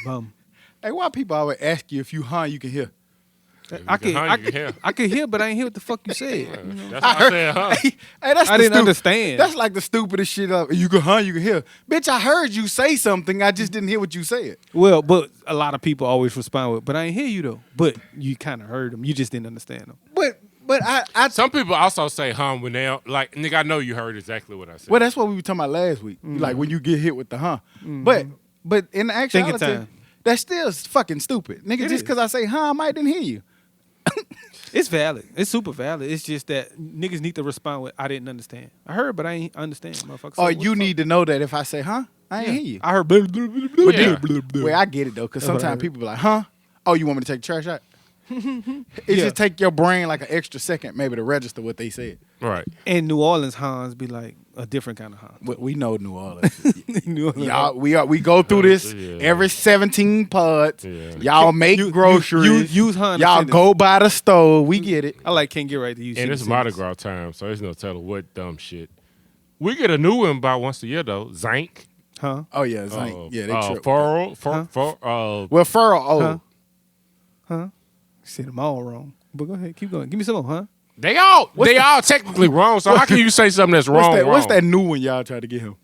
bum. Hey, why people always ask you if you you can hear? I can hear, but I ain't hear what the fuck you said. You know? That's what I said, huh? Hey, that's I didn't understand. That's like the stupidest shit up. You can you can hear. Bitch, I heard you say something. I just didn't hear what you said. Well, but a lot of people always respond with, but I ain't hear you though. But you kind of heard them. You just didn't understand them. But I Some people also say when they like, nigga, I know you heard exactly what I said. well, that's what we were talking about last week. Like when you get hit with the But in the actuality, time. that's still fucking stupid. Nigga, just because I say I might didn't hear you. It's valid. It's super valid. It's just that niggas need to respond with, I didn't understand. I heard, but I ain't understand, motherfucker. So Or you need to know that if I say I ain't hear you. I heard blah, blah, blah, blah, But blah, then- blah, blah. Well, I get it though, because That's what I sometimes heard. people be like, Oh, you want me to take the trash out? It Yeah. just take your brain like an extra second maybe to register what they said. Right. And New Orleans Hans be like a different kind of Hans. We know New Orleans. New Orleans Y'all, we go through this Yeah. every 17 pods. Yeah. Y'all make groceries. use Hans. Y'all go by the store. We get it. I like can't get right to use. And it's sentence. Mardi Gras time, so there's no telling what dumb shit. We get a new one about once a year though. Zank. Huh? Oh yeah, Zank. Yeah, they trip. Furl. Well, Furl. Oh, Huh? Said them all wrong. But go ahead, keep going. Give me some more, huh? They all technically wrong. So how can you say something that's wrong? what's that new one y'all tried to get him?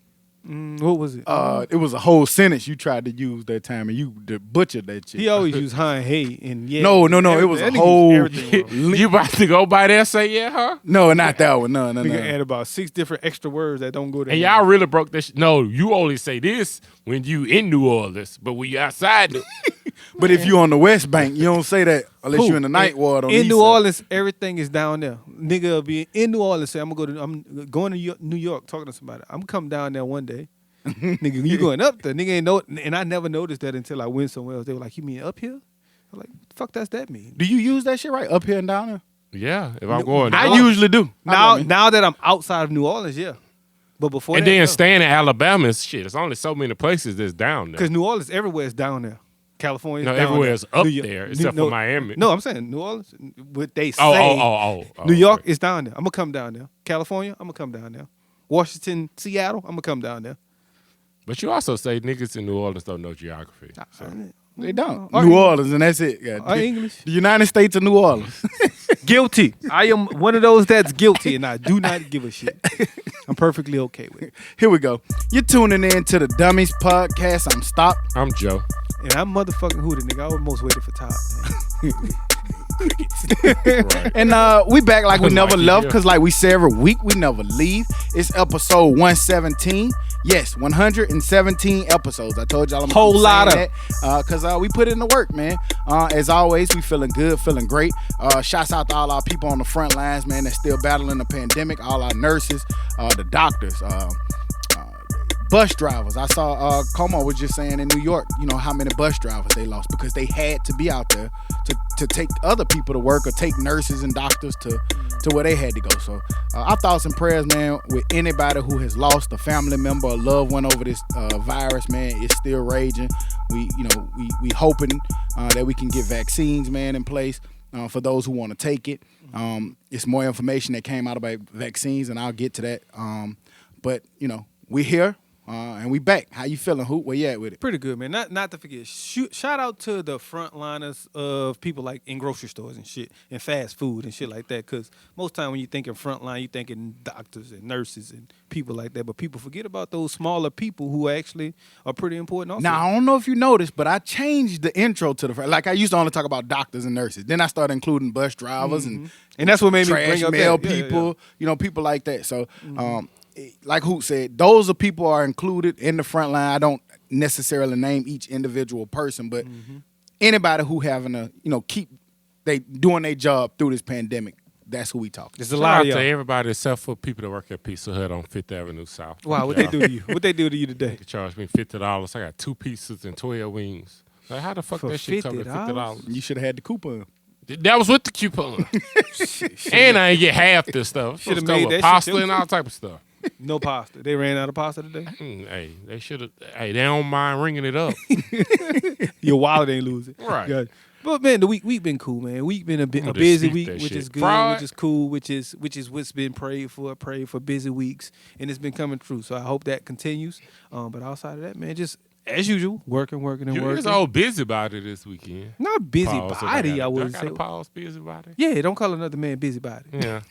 What was it? It was a whole sentence you tried to use that time, and you butchered that shit. He always used huh and hey and yeah. No. It was a That nigga whole. used everything wrong. You about to go by there and say yeah, huh? No, not that one. No. Nigga add about 6 different extra words that don't go there. And y'all really broke this. No, you only say this when you in New Orleans, but when you outside, But if you on the West Bank, you don't say that unless you in the night ward. On the In east New side. Orleans, everything is down there. Nigga will be in New Orleans. Say I'm going to New York talking to somebody. I'm coming down there one day. Nigga, you going up there? Nigga ain't know, and I never noticed that until I went somewhere else. They were like, "You mean up here?" I'm like, "Fuck, does that mean?" Do you use that shit right up here and down there? yeah, if I'm going, I usually do. Now that I'm outside of New Orleans, yeah. But before and that, then no. staying in Alabama is shit. There's only so many places that's down there. Because New Orleans, everywhere is down there. California, No, down everywhere is there. up New York- there except for Miami. No, I'm saying New Orleans. What they say. Oh, New York okay. is down there. I'm gonna come down there. California, I'm gonna come down there. Washington, Seattle, I'm gonna come down there. But you also say niggas in New Orleans don't know geography. So. They don't. Or New English. Orleans, and that's it. God. Or English. The United States of New Orleans. Guilty. I am one of those that's guilty, and I do not give a shit. I'm perfectly okay with it. Here we go. You're tuning in to the Dummies Podcast. I'm Stop. I'm Joe. And I'm motherfucking hooted, nigga. I almost waited for Todd. Right. And we back like we Like never you left, do. because like we say every week, we never leave. It's episode 117. Yes, 117 episodes. I told y'all I'm Whole keep lot saying that because we put in the work, man. As always, we feeling good, feeling great. Shouts out to all our people on the front lines, man, that's still battling the pandemic. All our nurses, the doctors, bus drivers. I saw Como was just saying in New York, you know, how many bus drivers they lost because they had to be out there to take other people to work or take nurses and doctors to where they had to go. So our thoughts and prayers, man, with anybody who has lost a family member or loved one over this virus, man. It's still raging. We hoping that we can get vaccines, man, in place for those who want to take it. It's more information that came out about vaccines, and I'll get to that. But you know, we're here. And we back. How you feeling, Hoop? Where you at with it? Pretty good, man. Not to forget. Shout out to the frontliners of people like in grocery stores and shit, and fast food and shit like that. Because most time when you think of frontline, you thinking doctors and nurses and people like that. But people forget about those smaller people who actually are pretty important also. Now, I don't know if you noticed, but I changed the intro to the like I used to only talk about doctors and nurses. Then I started including bus drivers and that's what made me trash bring up mail that. Yeah, people, yeah. you know, people like that. So, like Hoop said, those are people are included in the front line. I don't necessarily name each individual person, but anybody who having a, you know, keep they doing their job through this pandemic. That's who we talking. There's a Shout lot out of to y'all. everybody except for people that work at Pizza Hut on 5th Avenue South. Wow, what they do to you? What they do to you today? They charged me $50. I got 2 pizzas and 12 wings. Like, how the fuck For that shit come to $50? $50? You should have had the coupon. That was with the coupon. And I ain't get half this stuff. Shoulda Should made have that shit pasta too. and all type of stuff. No pasta. They ran out of pasta today. Hey, they should have. Hey, they don't mind ringing it up. Your wallet ain't losing. Right. Gotcha. But man, the week been cool, man. Week been a I'ma busy dispute week, that which shit. is good, Fraud. which is cool, which is what's been prayed for busy weeks, and it's been coming true. So I hope that continues. But outside of that, man, just As usual, working and You working. was all busybody this weekend. Not busybody, I wouldn't say. Pause busybody. Yeah, don't call another man busybody. Yeah.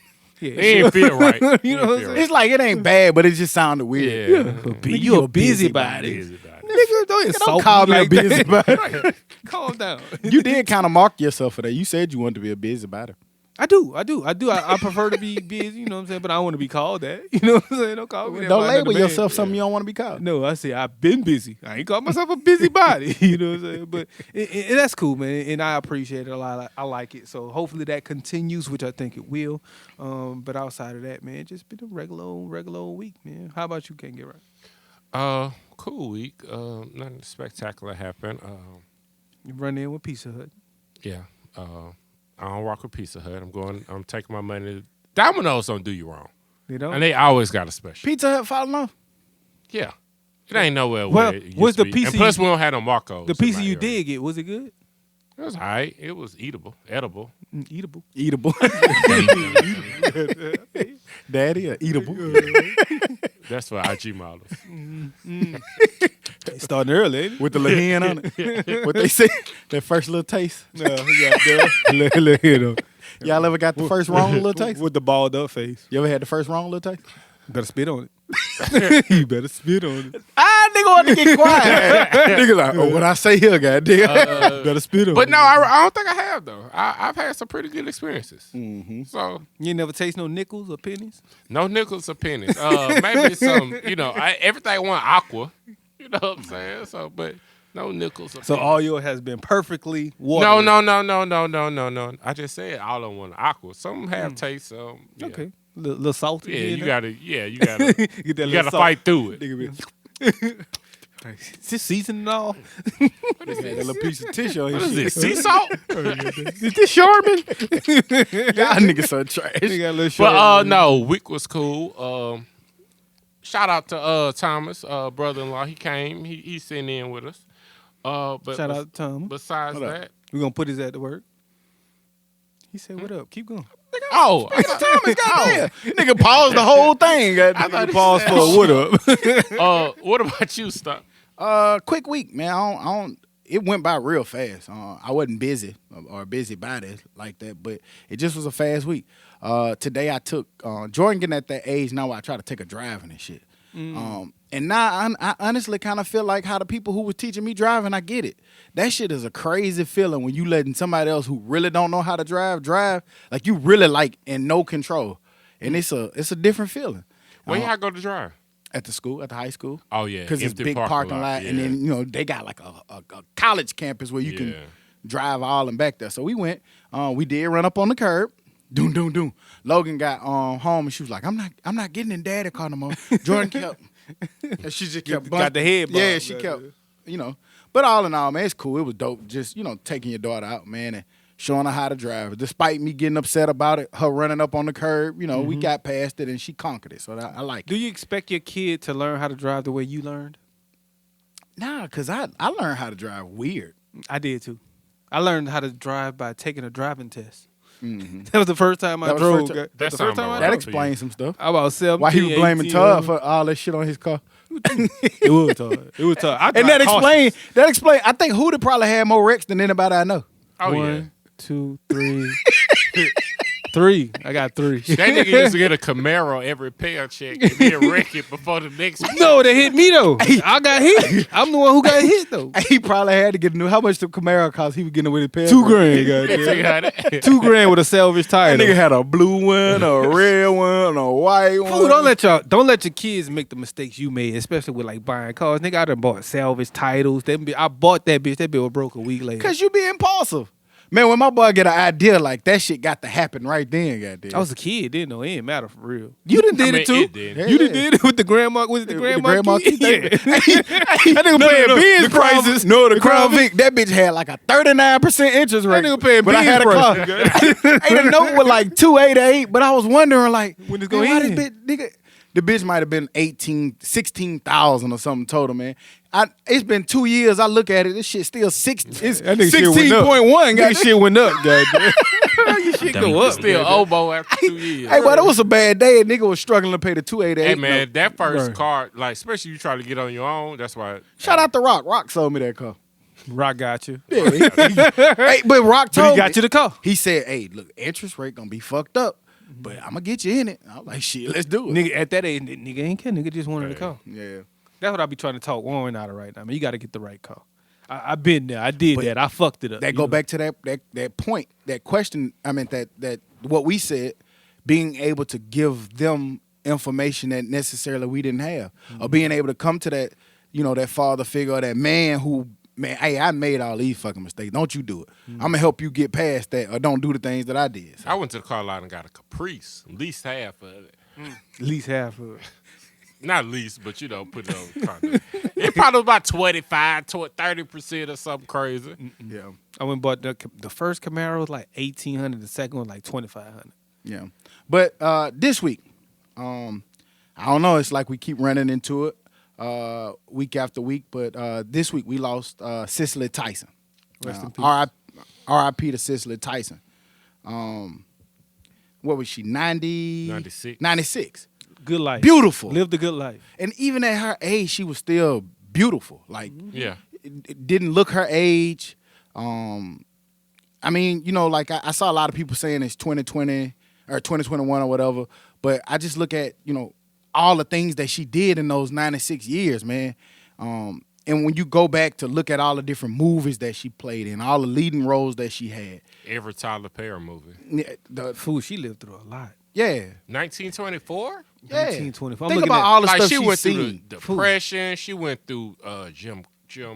Yeah, It ain't feel right. You know what I'm saying? It's like it ain't bad, but it just sounded weird. Yeah. Nigga, you a busybody. Nigga, don't insult call me me a like that. busybody. Calm down. You did kind of mark yourself for that. You said you wanted to be a busybody. I do. I prefer to be busy, you know what I'm saying? But I don't want to be called that. You know what I'm saying? Don't call me that. Don't by label another man. yourself something you don't want to be called. No, I say I've been busy. I ain't call myself a busybody. You know what I'm saying? But that's cool, man. And I appreciate it a lot. I like it. So hopefully that continues, which I think it will. But outside of that, man, just been a regular old week, man. How about you, Can't Get Right? Cool week. Nothing spectacular happened. You run in with Pizza Hut. Yeah. I don't rock with Pizza Hut. I'm taking my money. Domino's don't do you wrong. You know? And they always got a special. Pizza Hut falling off? Yeah. It ain't nowhere Well, where it used what's to the be. pizza And plus, you- we don't have no Marcos. The pizza in my you area. did get, was it good? It was all right. It was edible. Eatable. Eatable. Daddy, eatable. That's for IG models. Starting early, ain't it? With the little hen on it. What they say? That first little taste. No, yeah, Y'all ever got the first wrong little taste? with the balled up face. You ever had the first wrong little taste? Better spit on it. You better spit on it. Nigga want to get quiet. Nigga like, oh, what I say here, goddamn. Better spit on But it. no, I don't think I have, though. I've had some pretty good experiences. Mm-hmm. So, You ain't never taste no nickels or pennies? no nickels or pennies. Maybe some, everything want aqua. You know what I'm saying? So, but no nickels or So pennies. all yours has been perfectly water. No. I just said all of them want aqua. Some have taste. Yeah. Okay. Little salty. Yeah, in you there. gotta Get that you little gotta salt. fight through it. Nigga, is this seasoning and all? That little piece of tissue on What his is shit. this? Sea salt? Is this Charmin? Y'all niggas so trash. Nigga got a little But Charmin. no, week was cool. Shout out to Thomas, brother-in-law. He came. He's sitting in with us. But Shout out to Tom. Besides Hold up. that, We're going to put his at to work. He said, what up? Keep going. Thomas, goddamn. Nigga paused the whole thing. thought Goddamn. he Pause said- for a what up. what about you, Stuck? Quick week, man. I don't. It went by real fast. I wasn't busy or busybody like that, but it just was a fast week. Today I took Jordan getting at that age now where I try to take a driving and shit. And now I honestly kind of feel like how the people who was teaching me driving, I get it. That shit is a crazy feeling when you letting somebody else who really don't know how to drive, like you really like in no control. And it's a different feeling. Where y'all go to drive? At the school, at the high school. Oh, yeah. Because it's empty big parking lot. And yeah. then, they got like a college campus where you can drive all and back there. So we went. We did run up on the curb. Doom, doom, doom. Logan got home and she was like, I'm not getting in daddy car no more. Jordan kept. And she just kept Got the head Yeah, bob. she kept, But all in all, man, it's cool. It was dope. Just, taking your daughter out, man, and showing her how to drive. Despite me getting upset about it, her running up on the curb, we got past it and she conquered it. So I like it. Do you expect your kid to learn how to drive the way you learned? Nah, because I learned how to drive weird. I did too. I learned how to drive by taking a driving test. Mm-hmm. That was the first time I That was the drove. first time- That's That the sound first time about I right. That drove. explains some stuff. I about 17, Why he was blaming 18, Todd for all that shit on his car. It was Todd. It was Todd. I And that drive explain. I think Hootie probably had more wrecks than anybody I know. Oh, yeah. 1, 2, 3. 3. I got 3. That nigga used to get a Camaro every paycheck and he'll wreck it before the next one. No, they hit me though. I got hit. I'm the one who got hit though. He probably had to get a new. How much the Camaro cost? He was getting away with pay. $2,000, Tell goddamn. you how that- $2,000 with a salvage tire. That nigga had a blue one, a red one, a white one. Fool, don't let your kids make the mistakes you made, especially with like buying cars. Nigga, I done bought salvage titles. I bought that bitch. That bitch was broke a week later. Cause you be impulsive. Man, when my boy get an idea like that shit got to happen right then, goddamn. I was a kid, didn't know it didn't matter for real. You done did I mean, it too. it did. You done did it with the grandma. Was it the grandma? Grandma key? key? Yeah. That nigga paying Benz the Crown- prices. No, the Crown Vic. That bitch had like a 39% interest rate. That nigga paying but I had a car. Benz Ain't a note with like 288, but I was wondering like When it's man, gonna why end? this bitch, nigga? The bitch might have been 16,000 or something total, man. It's been 2 years. I look at it. This shit still it's That nigga shit went up. 16.1. That shit went up, goddamn. Shit go up. Still baby. oboe after 2 years. Hey, boy, that was a bad day. A nigga was struggling to pay the 288. Hey man, that first Right. car, like especially you try to get on your own. That's why. Shout out to Rock. Rock sold me that car. Rock got you. Yeah. Hey, but Rock But told he got me. you the car. He said, "Hey, look, interest rate gonna be fucked up, but I'm gonna get you in it." I was like, "Shit, let's do it." Nigga, at that age, nigga ain't care. Nigga just wanted the car. Yeah. That's what I be trying to talk Warren out of right now. Man, you got to get the right car. I been there. I did But that. I fucked it up. That you go know? back to that point, that question. I mean, that what we said, being able to give them information that necessarily we didn't have, or being able to come to that, that father figure, or that man who, man, hey, I made all these fucking mistakes. Don't you do it. I'm gonna help you get past that, or don't do the things that I did. So, I went to the car lot and got a Caprice, at least half of it. At least half of it. Not least, but put it on the car. It probably was about 25, 30% or something crazy. yeah, I went and bought the first Camaro was like 1,800. The second one like 2,500. yeah. But this week, I don't know. It's like we keep running into it week after week. But this week we lost Cicely Tyson. Rest in peace. R.I.P. to Cicely Tyson. What was she? 96. 96. Good life. Beautiful. Lived a good life. And even at her age, she was still beautiful. Like, Yeah. it didn't look her age. I mean, like I saw a lot of people saying it's 2020 or 2021 or whatever. But I just look at, all the things that she did in those 96 years, man. And when you go back to look at all the different movies that she played in, all the leading roles that she had. Every Tyler Perry movie. Fool, she lived through a lot. Yeah. 1924? Yeah. 1924. I'm Think looking about at- all the Like stuff she she's went seen. through the Depression. She went through Jim.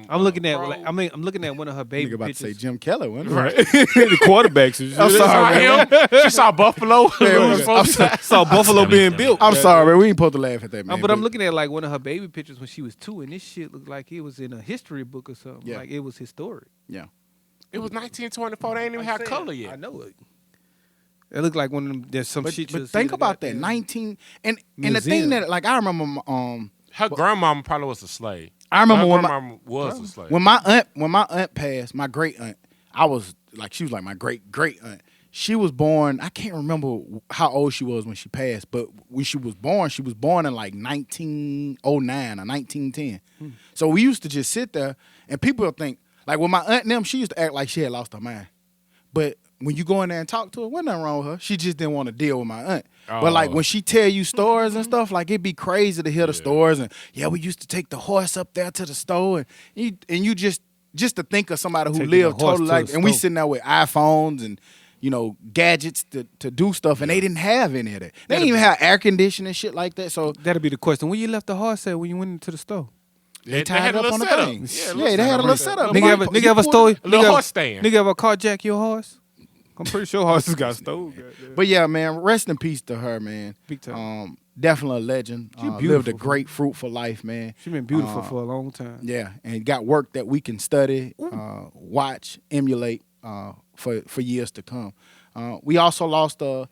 I'm looking at. Crow. I'm looking at one of her baby Nigga about to say pictures. Jim Keller, wasn't it? Right. the quarterbacks. and shit. I'm She sorry, saw man. him. She saw Buffalo. I'm sorry. Saw Buffalo being built. I'm sorry, man. We ain't supposed to laugh at that, man. But I'm looking at like one of her baby pictures when she was 2, and this shit looked like it was in a history book or something. Yeah. Like it was historic. Yeah. It was 1924. They ain't even had color I yet. know it. It looked like one of them. There's some shit. But you'll see think in a about that. goddamn 19 and the museum. thing that, like, I remember Her grandmama probably was a slave. I remember Her when grandmama was a slave. my aunt passed, my great aunt, she was like my great aunt. She was born, I can't remember how old she was when she passed, but when she was born in like 1909 or 1910. So we used to just sit there and people would think, like with my aunt and them, she used to act like she had lost her mind. But when you go in there and talk to her, wasn't nothing wrong with her. She just didn't want to deal with my aunt. But like when she tell you stories and stuff, like it'd be crazy to hear the stories. And we used to take the horse up there to the store, and you just to think of somebody who Taking lived the horse totally to like, the and we store. sitting there with iPhones and gadgets to do stuff, and they didn't have any of that. They didn't even have air conditioning and shit like that. So That'll be the question. When you left the horse at when you went into the store? They tied had it a up little on the setup. thing. Yeah, Yeah, they had a little setup. Nigga ever stole? A little horse stand. Nigga ever carjack your horse? I'm pretty sure horses got stolen. goddamn. But yeah, man, rest in peace to her, man. Big time. Definitely a legend. She Lived a beautiful. great, fruitful life, man. She been beautiful for a long time. Yeah, and got work that we can study, watch, emulate for years to come. We also lost a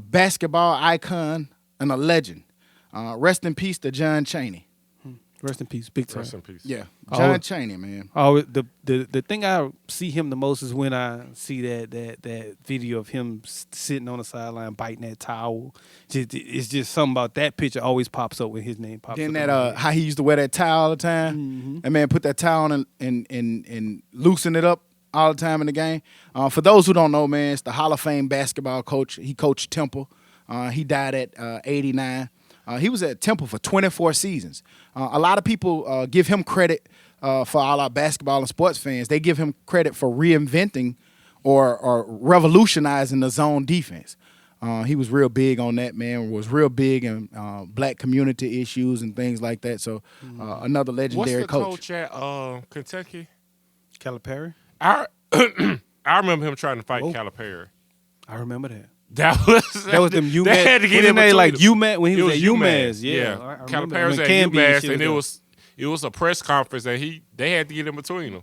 basketball icon and a legend. Rest in peace to John Chaney. Rest in peace. Big time. Rest in peace. Yeah, Oh. John Chaney, man. Oh, the thing I see him the most is when I see that video of him sitting on the sideline biting that towel. It's just something about that picture always pops up when his name pops Then up. that how he used to wear that towel all the time. And man, put that towel on and loosen it up all the time in the game. For those who don't know, man, it's the Hall of Fame basketball coach. He coached Temple. He died at 89. He was at Temple for 24 seasons. A lot of people give him credit for all our basketball and sports fans. They give him credit for reinventing or revolutionizing the zone defense. He was real big on that, man. Was real big in black community issues and things like that. So another What's legendary the coach at Kentucky? Calipari? I remember him trying to fight Calipari. I remember that. That was them UMass. They had to get Wasn't in they between like them. UMass when he was at UMass? Yeah, Yeah. I remember Calipari was when at Canby and UMass, shit and was it was a press conference, and they had to get in between them.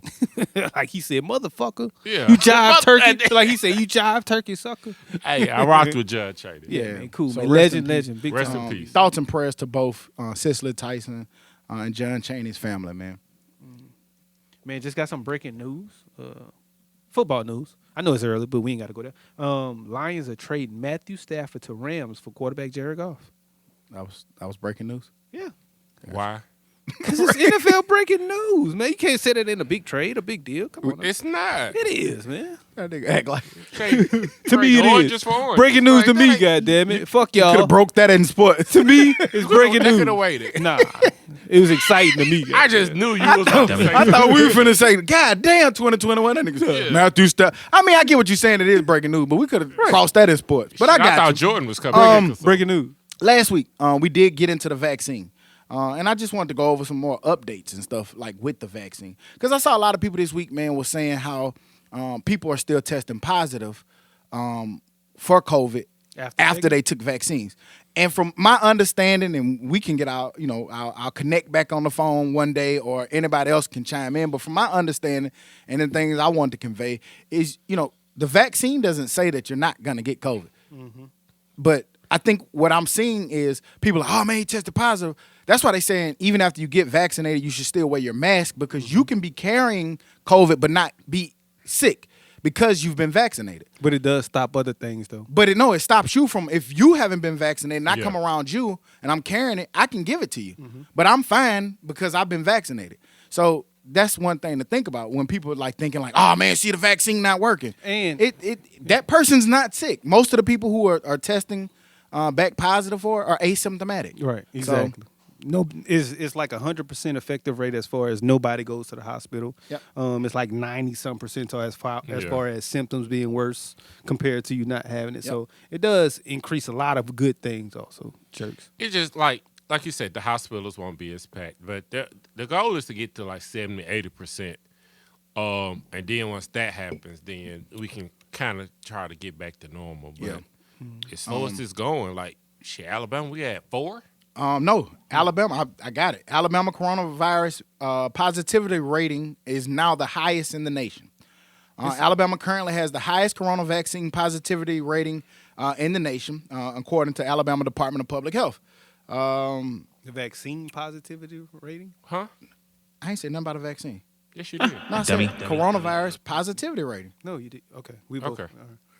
there. Like he said, motherfucker. Yeah. You jive turkey. Like he said, you jive turkey sucker. Hey, I rocked with Judge Chaney. Yeah, man, cool. So man. rest in Legend. Big Rest time. in peace. Thoughts and prayers to both Cicely Tyson and John Chaney's family, man. Man, just got some breaking news. Football news. I know it's early, but we ain't got to go there. Lions are trading Matthew Stafford to Rams for quarterback Jared Goff. That was breaking news. Yeah. Why? Because it's NFL breaking news, man. You can't say that in a big trade, a big deal. Come on. It's not. It is, man. That nigga act like To me, it is. Breaking news to me, goddammit. Fuck could y'all. have broke that in sports. To me, it's breaking news. Could have waited. Nah, it was exciting to me. I just knew you was about to say I thought we were finna say, God damn, 2021. That nigga Matthew Stafford. I mean, I get what you're saying. It is breaking news, but we could have crossed that in sports. But I thought you. Jordan was coming. breaking news. Last week, we did get into the vaccine. And I just wanted to go over some more updates and stuff like with the vaccine. Because I saw a lot of people this week, man, was saying how people are still testing positive for COVID after they took vaccines. And from my understanding, and we can get I'll connect back on the phone one day or anybody else can chime in. But from my understanding and the things I wanted to convey is, the vaccine doesn't say that you're not going to get COVID. Mm-hmm. But I think what I'm seeing is people like, oh, man, he tested positive. That's why they're saying even after you get vaccinated, you should still wear your mask because you can be carrying COVID but not be sick because you've been vaccinated. But it does stop other things, though. But it stops you from, if you haven't been vaccinated and I come around you and I'm carrying it, I can give it to you. Mm-hmm. But I'm fine because I've been vaccinated. So that's one thing to think about when people are like thinking like, oh, man, see the vaccine not working. And that person's not sick. Most of the people who are testing back positive for are asymptomatic. Right, exactly. So, no, it's like 100% effective rate as far as nobody goes to the hospital. Yep. It's like 90-some percentile as far as symptoms being worse compared to you not having it. Yep. So it does increase a lot of good things also, Jerks. It's just like you said, the hospitals won't be as packed, but the goal is to get to like 70-80%. And then once that happens, then we can kind of try to get back to normal. But as slow as it's going, like shit, Alabama, we at 4. No, Alabama, I got it. Alabama coronavirus positivity rating is now the highest in the nation. Alabama currently has the highest corona vaccine positivity rating in the nation, according to Alabama Department of Public Health. The vaccine positivity rating? Huh? I ain't said nothing about a vaccine. Yes, you did. No, I said coronavirus positivity rating. No, you did. Okay. We both. Okay.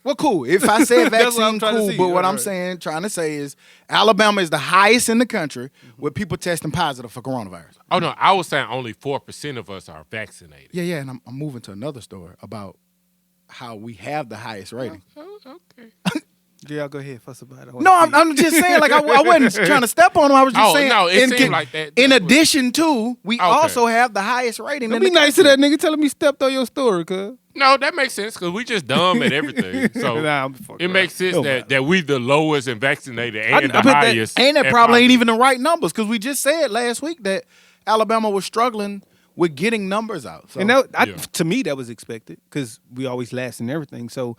Well, cool. If I said vaccine, cool. But what I'm trying to say is Alabama is the highest in the country with people testing positive for coronavirus. Oh, no. I was saying only 4% of us are vaccinated. Yeah. And I'm moving to another story about how we have the highest rating. Oh, okay. Yeah, go ahead. Fuss about it. No, I'm just saying, like, I wasn't trying to step on him. I was just saying. No, it seemed like that. In addition to, we also have the highest rating. Don't be nice to that nigga telling me stepped on your story, cuz. No, that makes sense because we just dumb at everything. So it makes sense that we the lowest and vaccinated and the highest. And that probably ain't even the right numbers because we just said last week that Alabama was struggling with getting numbers out. So. And to me, that was expected because we always last in everything. So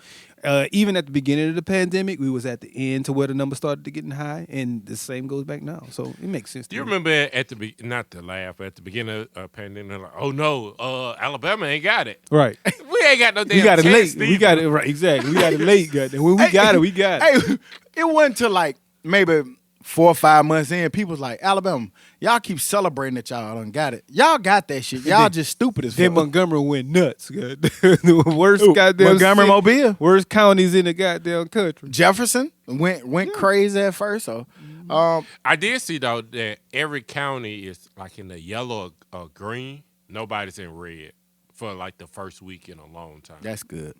even at the beginning of the pandemic, we was at the end to where the numbers started to getting high, and the same goes back now. So it makes sense. Do you remember at the not to laugh, but at the beginning of the pandemic, like, oh no, Alabama ain't got it. Right. We ain't got no damn. We got it late. Either. We got it right. Exactly. We got it late. Goddamn. When we got it, we got it. Hey, it wasn't till like maybe 4 or 5 months in, people was like, Alabama, y'all keep celebrating that y'all done got it. Y'all got that shit. Y'all just stupid as fuck. Then Montgomery went nuts. The worst goddamn Montgomery, Mobile. Worst counties in the goddamn country. Jefferson went crazy at first. So I did see though that every county is like in the yellow or green. Nobody's in red for like the first week in a long time. That's good.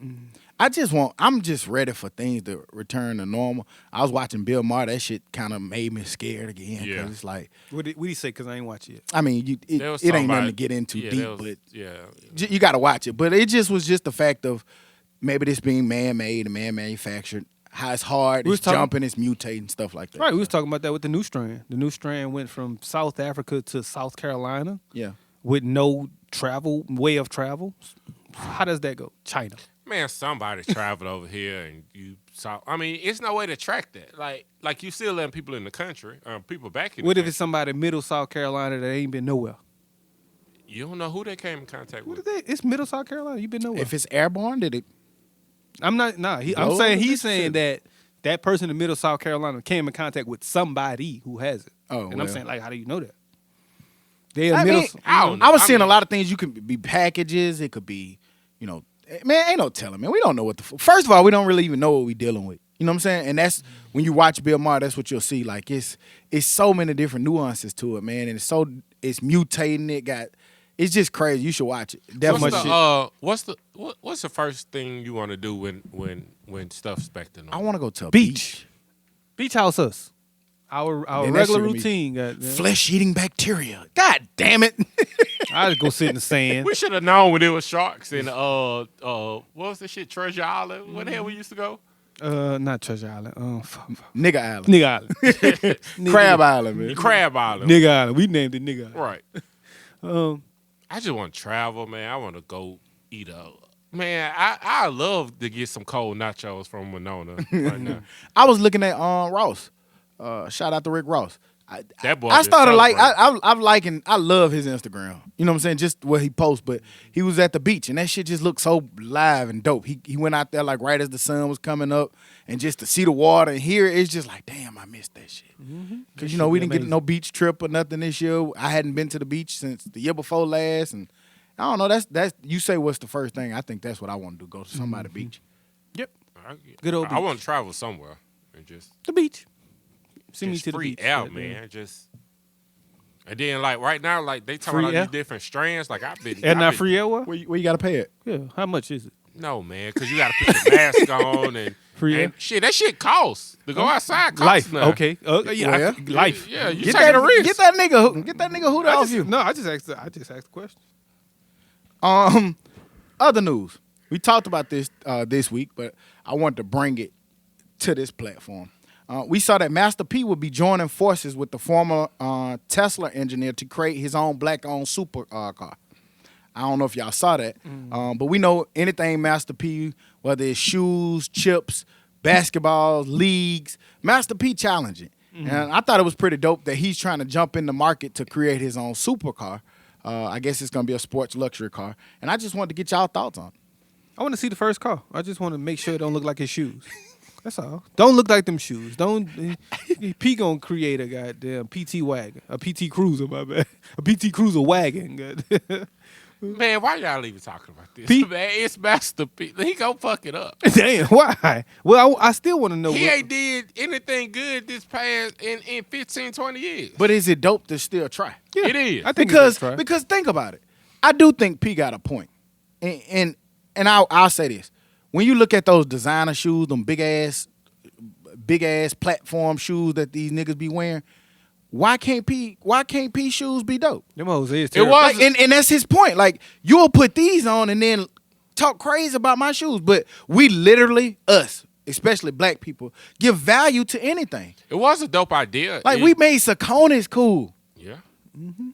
I'm just ready for things to return to normal. I was watching Bill Maher. That shit kind of made me scared again. Yeah. It's like, what did he say? Because I ain't watch it yet. I mean, it ain't nothing to get into deep, but you got to watch it. But it just was just the fact of maybe this being man-made and man-manufactured. How it's hard, it's jumping, it's mutating, stuff like that. Right, we was talking about that with the new strand. The new strand went from South Africa to South Carolina. Yeah. With no way of travel. How does that go? China. Man, somebody traveled over here and you saw. I mean, it's no way to track that. Like you still letting people in the country, people back in the country. What if it's somebody middle South Carolina that ain't been nowhere? You don't know who they came in contact with. It's middle South Carolina. You been nowhere. If it's airborne, did it? I'm not. Nah. I'm saying he's saying that person in middle South Carolina came in contact with somebody who has it. Oh, and I'm saying, like, how do you know that? I was seeing a lot of things. You could be packages. It could be, Man, ain't no telling, man. We don't know what first of all, we don't really even know what we dealing with. You know what I'm saying? And that's when you watch Bill Maher, that's what you'll see. Like it's so many different nuances to it, man. And it's mutating. It's just crazy. You should watch it. Definitely. What's the first thing you want to do when stuff's back to normal? I want to go to a beach house us. Our regular routine. Flesh eating bacteria. God damn it. I just go sit in the sand. We should have known when there was sharks in what was the shit, Treasure Island? Where the hell we used to go? Not Treasure Island. Nigga Island. Nigga Island. Crab Island, man. Crab Island. Nigga Island. We named it Nigga Island. Right. I just want to travel, man. I want to go eat man, I love to get some cold nachos from Winona right now. I was looking at Ross. Shout out to Rick Ross. That boy. I started I love his Instagram. You know what I'm saying? Just what he posts. But he was at the beach and that shit just looked so live and dope. He went out there like right as the sun was coming up and just to see the water and hear it's just like, damn, I missed that shit. Because we didn't get no beach trip or nothing this year. I hadn't been to the beach since the year before last, and I don't know. That's you say what's the first thing? I think that's what I want to do. Go to somebody's beach. Yep. Good old beach. I want to travel somewhere and just the beach. Send me just to the free beach. out, man. And then like right now, like they talking about these different strands. Like I've been. And not free air. What? Where you got to pay it? Yeah. How much is it? No, man, because you got to put the mask on and free air. Shit, that shit costs to go outside. Costs life. now. Okay. Life. Yeah, you get taking a risk. Get that nigga hood off you. No, I just asked the question. Other news. We talked about this this week, but I want to bring it to this platform. We saw that Master P would be joining forces with the former Tesla engineer to create his own black-owned super car. I don't know if y'all saw that, but we know anything Master P, whether it's shoes, chips, basketballs, leagues, Master P challenging. And I thought it was pretty dope that he's trying to jump in the market to create his own supercar. I guess it's going to be a sports luxury car. And I just wanted to get y'all thoughts on it. I want to see the first car. I just want to make sure it don't look like his shoes. That's all. Don't look like them shoes. P gonna create a goddamn PT wagon, a PT Cruiser, my bad, a PT Cruiser wagon. Man, why y'all even talking about this? Man, it's Master P. He gonna fuck it up. Damn, why? Well, I still want to know. He ain't did anything good this past in 15, 20 years. But is it dope to still try? Yeah, it is. I think because think about it. I do think P got a point, and I'll say this. When you look at those designer shoes, them big ass platform shoes that these niggas be wearing, why can't P shoes be dope? Them hoes is terrible. It was, like, and that's his point. Like you'll put these on and then talk crazy about my shoes, but we literally us, especially black people, give value to anything. It was a dope idea. Like we made Saucony's cool. Yeah. Mm-hmm.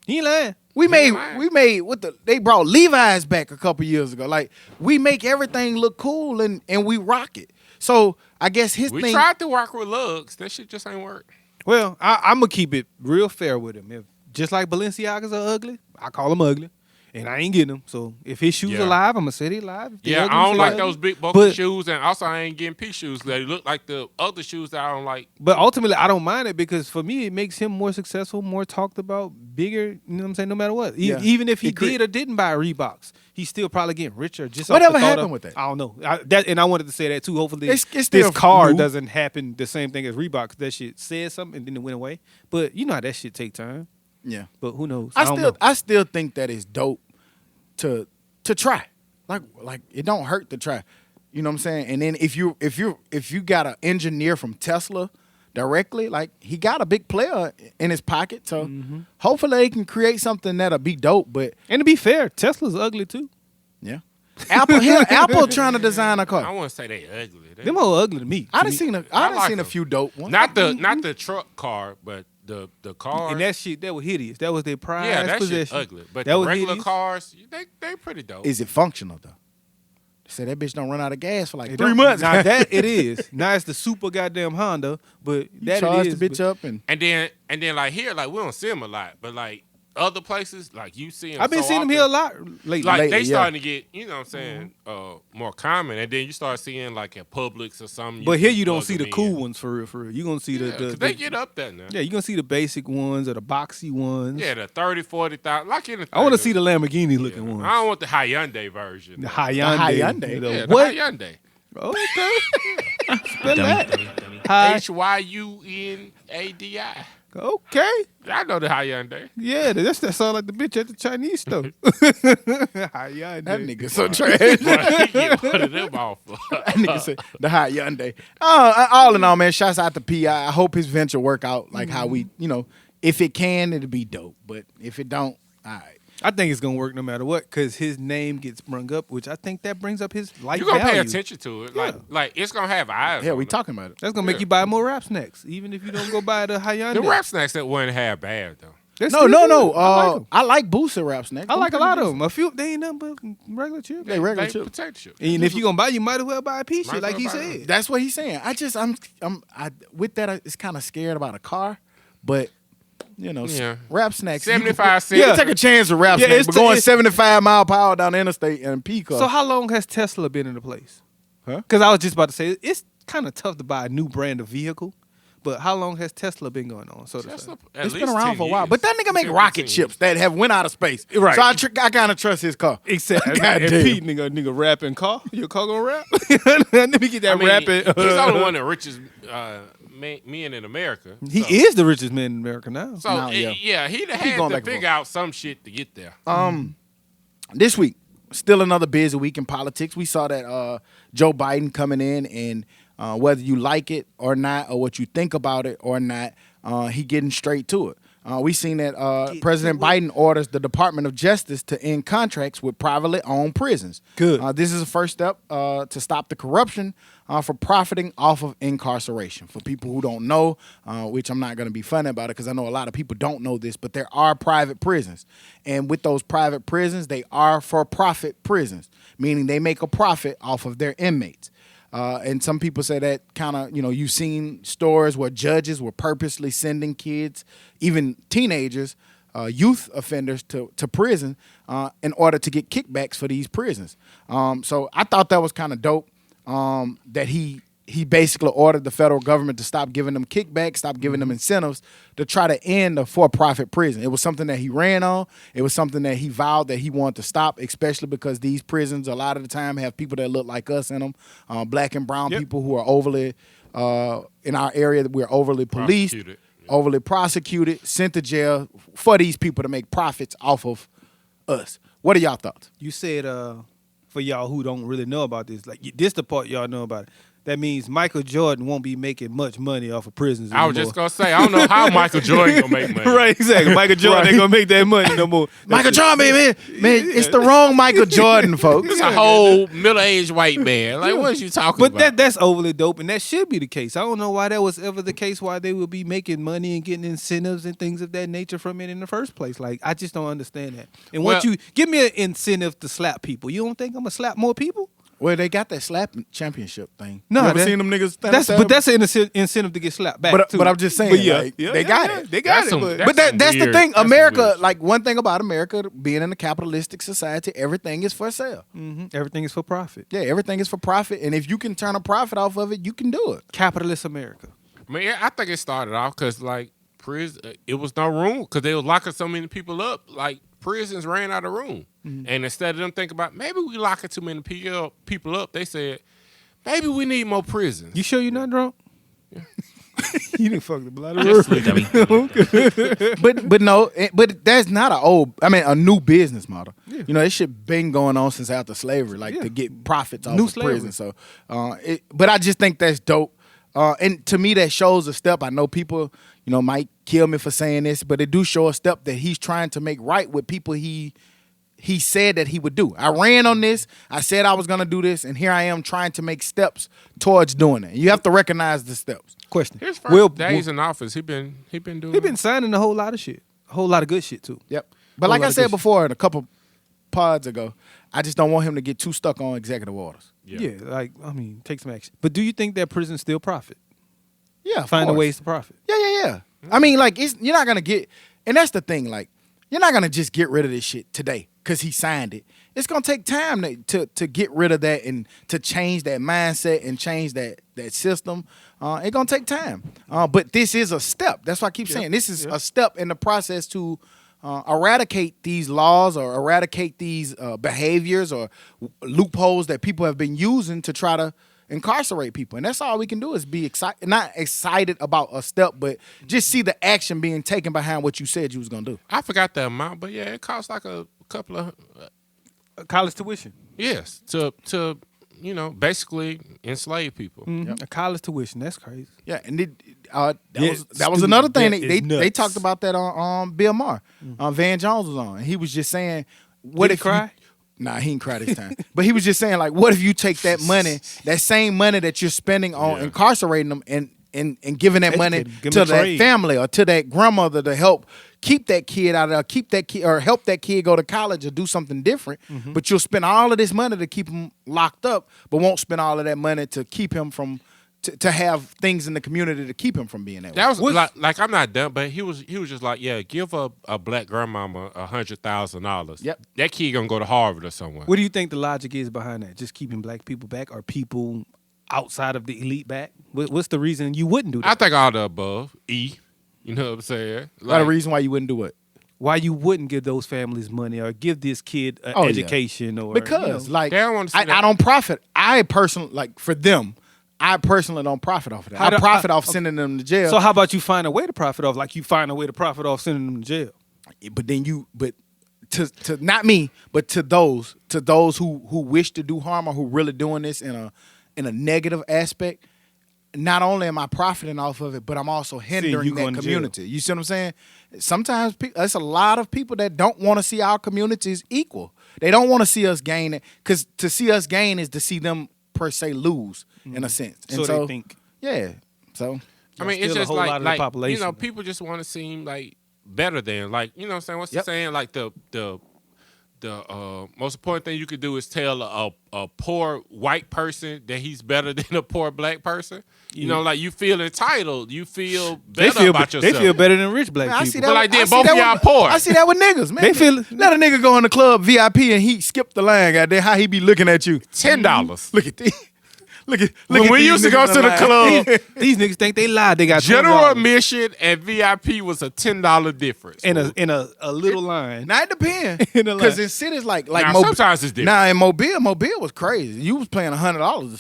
He ain't lying. We made they brought Levi's back a couple years ago. Like we make everything look cool and we rock it. So I guess we tried to work with lugs. That shit just ain't work. Well, I'm gonna keep it real fair with him. If just like Balenciagas are ugly, I call them ugly, and I ain't getting them. So if his shoes are live, I'm gonna say they live. Yeah, I don't like those big bulky shoes, and also I ain't getting P shoes. They look like the other shoes that I don't like. But ultimately, I don't mind it because for me, it makes him more successful, more talked about, bigger. You know what I'm saying? No matter what, even if he did or didn't buy Reeboks, he's still probably getting richer. Just whatever happened with that? I don't know. I wanted to say that too. Hopefully, it's this car doesn't happen the same thing as Reebok. That shit said something and then it went away. But you know how that shit take time. Yeah. But who knows? I still think that it's dope to try. Like it don't hurt to try. You know what I'm saying? And then if you got an engineer from Tesla directly, like he got a big player in his pocket, so hopefully they can create something that'll be dope. But and to be fair, Tesla's ugly too. Yeah. Apple trying to design a car. I want to say they ugly. Them all ugly to me. I done seen a few dope ones. Not the truck car, but the cars. And that shit, that was hideous. That was their pride. Yeah, that possession. shit ugly. But the regular cars, they pretty dope. Is it functional though? Say that bitch don't run out of gas for like 3 months. Now that it is. Now it's the super goddamn Honda, but that charge it is. The bitch up and then like here, like we don't see them a lot, but like other places, like you see them. I've been so seeing them often, here a lot lately. Like Lately, they yeah. starting to get, you know what I'm saying, more common, and then you start seeing like at Publix or something. But here you can don't plug see the them cool in. ones for real, for real. You're going to see Yeah, 'cause they get up there now. Yeah, you're going to see the basic ones or the boxy ones. Yeah, the 30, 40,000, like anything. I want to see the Lamborghini looking ones. I don't want the Hyundai version. The though. Hyundai. Hyundai? The Yeah, what? the Hyundai. Okay. Spell Dummy, that. dummy, dummy. Hi. Hyundai. Okay. I know the Hyundai. Yeah, that sound like the bitch at the Chinese store. Hyundai. That nigga so trash. But he get one of them off. That nigga said the Hyundai. All in all, man, shouts out to P.I. I hope his venture work out like how we, if it can, it'll be dope. But if it don't, all right. I think it's gonna work no matter what, because his name gets sprung up, which I think that brings up his life You're going to pay value. attention to it. Yeah. Like it's going to have eyes. Yeah, on we it. talking about it. That's gonna make you buy more rap snacks, even if you don't go buy the Hyundai. The rap snacks that wasn't half bad, though. They're No. still good. I like 'em. I like Booster rap snacks. I like a lot of them. A few, they ain't nothing but regular chips. They regular Like chips. potato chips. And if you gonna buy, you might as well buy a piece Might shit, as like he well buy said. That's what he's saying. With that, it's kind of scared about a car, but Yeah. rap snacks. 75 cents. You can take a chance with rap Yeah, snacks, it's but the- going it's- 75 mile per hour down the interstate and peak. So how long has Tesla been in the place? Huh? Because I was just about to say it's kind of tough to buy a new brand of vehicle, but how long has Tesla been going on? So to say? Tesla, at It's least been around 10 for a while, years. but that nigga make 10, rocket 15 ships that have went out of space. Right. So I kind of trust his car. Except and Goddamn. Pete nigga rapping car. Your car gonna rap? Let me get that I mean, rapping. He's the only one of the richest men in America. He so. is the richest man in America now. So Now, yeah. yeah, he'd have Keep had going to back and figure out some shit to get there. This week, still another busy week in politics. We saw that Joe Biden coming in, and whether you like it or not, or what you think about it or not, he getting straight to it. We seen that President Biden orders the Department of Justice to end contracts with privately owned prisons. Good. This is a first step to stop the corruption for profiting off of incarceration. For people who don't know, which I'm not going to be funny about it because I know a lot of people don't know this, but there are private prisons. And with those private prisons, they are for-profit prisons, meaning they make a profit off of their inmates. And some people say that kind of, you've seen stories where judges were purposely sending kids, even teenagers, youth offenders to prison in order to get kickbacks for these prisons. So I thought that was kind of dope that he basically ordered the federal government to stop giving them kickbacks, stop giving them incentives to try to end a for-profit prison. It was something that he ran on. It was something that he vowed that he wanted to stop, especially because these prisons a lot of the time have people that look like us in them, black and brown people who are overly, in our area, we're overly policed, Prosecuted. overly prosecuted, sent to jail for these people to make profits off of us. What are y'all thoughts? You said for y'all who don't really know about this, like this the part y'all know about it. That means Michael Jordan won't be making much money off of prisons anymore. I was just gonna say, I don't know how Michael Jordan gonna make money. Right, exactly. Michael Jordan ain't gonna make that money no more. Michael Jordan, man, it's the wrong Michael Jordan, folks. It's a whole middle-aged white man. Like, what is you talking But about? that's overly dope, and that should be the case. I don't know why that was ever the case, why they would be making money and getting incentives and things of that nature from it in the first place. Like, I just don't understand that. And once Well- you give me an incentive to slap people, you don't think I'm gonna slap more people? Well, they got that slap championship thing. No, you ever that- seen them niggas stand That's up but there? that's an incentive to get slapped back. But- too. but I'm just saying, But yeah, like, yeah, they yeah, got yeah, it. They got That's it. some- but that's But that's the weird- thing. that's some America, weird like one thing about America, being in a capitalistic society, everything is for sale. everything is for profit. Yeah, everything is for profit, and if you can turn a profit off of it, you can do it. Capitalist America. I mean, I think it started off because like prison, it was no room because they was locking so many people up. Like prisons ran out of room, and instead of them thinking about maybe we locking too many people up, they said maybe we need more prisons. You sure you're not drunk? You didn't fuck the bladder. Just sleep. Dummy. But that's not a new business model. Yeah. This shit been going on since after slavery, like to get profits off New of slavery. prison. So, but I just think that's dope. And to me, that shows a step. I know people, might kill me for saying this, but it do show a step that he's trying to make right with people he said that he would do. I ran on this. I said I was going to do this, and here I am trying to make steps towards doing it. You have to recognize the steps. Question. His first days in office, he been doing. He been signing a whole lot of shit, a whole lot of good shit too. Yep. But Whole like lot I of said good before in a couple pods ago, I just don't want him to get too stuck on executive orders. Yeah, take some action. But do you think that prisons still profit? Yeah, of Finding course. ways to profit. Yeah. I mean, like you're not gonna get, and that's the thing. Like, You're not gonna just get rid of this shit today because he signed it. It's gonna take time to get rid of that and to change that mindset and change that system. It's gonna take time. But this is a step. That's why I keep saying this is a step in the process to eradicate these laws or eradicate these behaviors or loopholes that people have been using to try to incarcerate people. And that's all we can do is be excited, not excited about a step, but just see the action being taken behind what you said you was going to do. I forgot the amount, but yeah, it costs like a couple of college tuition. Yes, to basically enslave people. A college tuition. That's crazy. Yeah, and that was another thing. They talked about that on Bill Maher. Van Jones was on, and he was just saying, "What Did if he cry?" Nah, he didn't cry this time. But he was just saying, like, what if you take that money, that same money that you're spending on incarcerating them, and giving that money to that family or to that grandmother to help keep that kid out of there, or help that kid go to college or do something different. But you'll spend all of this money to keep him locked up, but won't spend all of that money to keep him from to have things in the community to keep him from being that. That was like I'm not done, but he was just like, yeah, give a black grandmama $100,000. Yep, that kid gonna go to Harvard or somewhere. What do you think the logic is behind that? Just keeping black people back, or people outside of the elite back? What's the reason you wouldn't do that? I think all the above. You know what I'm saying? Like, a reason why you wouldn't do it. Why you wouldn't give those families money or give this kid an education or because like they don't want to see I don't profit. I personally don't profit off of that. I profit off sending them to jail. So how about you find a way to profit off? Like you find a way to profit off sending them to jail. But then to not me, but to those who wish to do harm or who really doing this in a negative aspect. Not only am I profiting off of it, but I'm also hindering that community. You see what I'm saying? Sometimes there's a lot of people that don't want to see our communities equal. They don't want to see us gain it, because to see us gain is to see them per se lose in a sense. And so they think. Yeah. So I mean, it's just like people just want to seem like better than, like, you know what I'm saying? What's the saying? Like the most important thing you could do is tell a poor white person that he's better than a poor black person. You know, like, you feel entitled. You feel better about yourself. They feel better than rich black people. But like, then both of y'all poor. I see that with niggas, man. They feel let a nigga go in the club VIP and he skip the line. Goddamn, how he be looking at you? $10. Look at these. Look at when we used to go to the club, these niggas think they lied. They got general admission and VIP was a $10 difference in a little line. Now it depends, because in cities like sometimes it's different. Now in Mobile was crazy. You was paying $100 to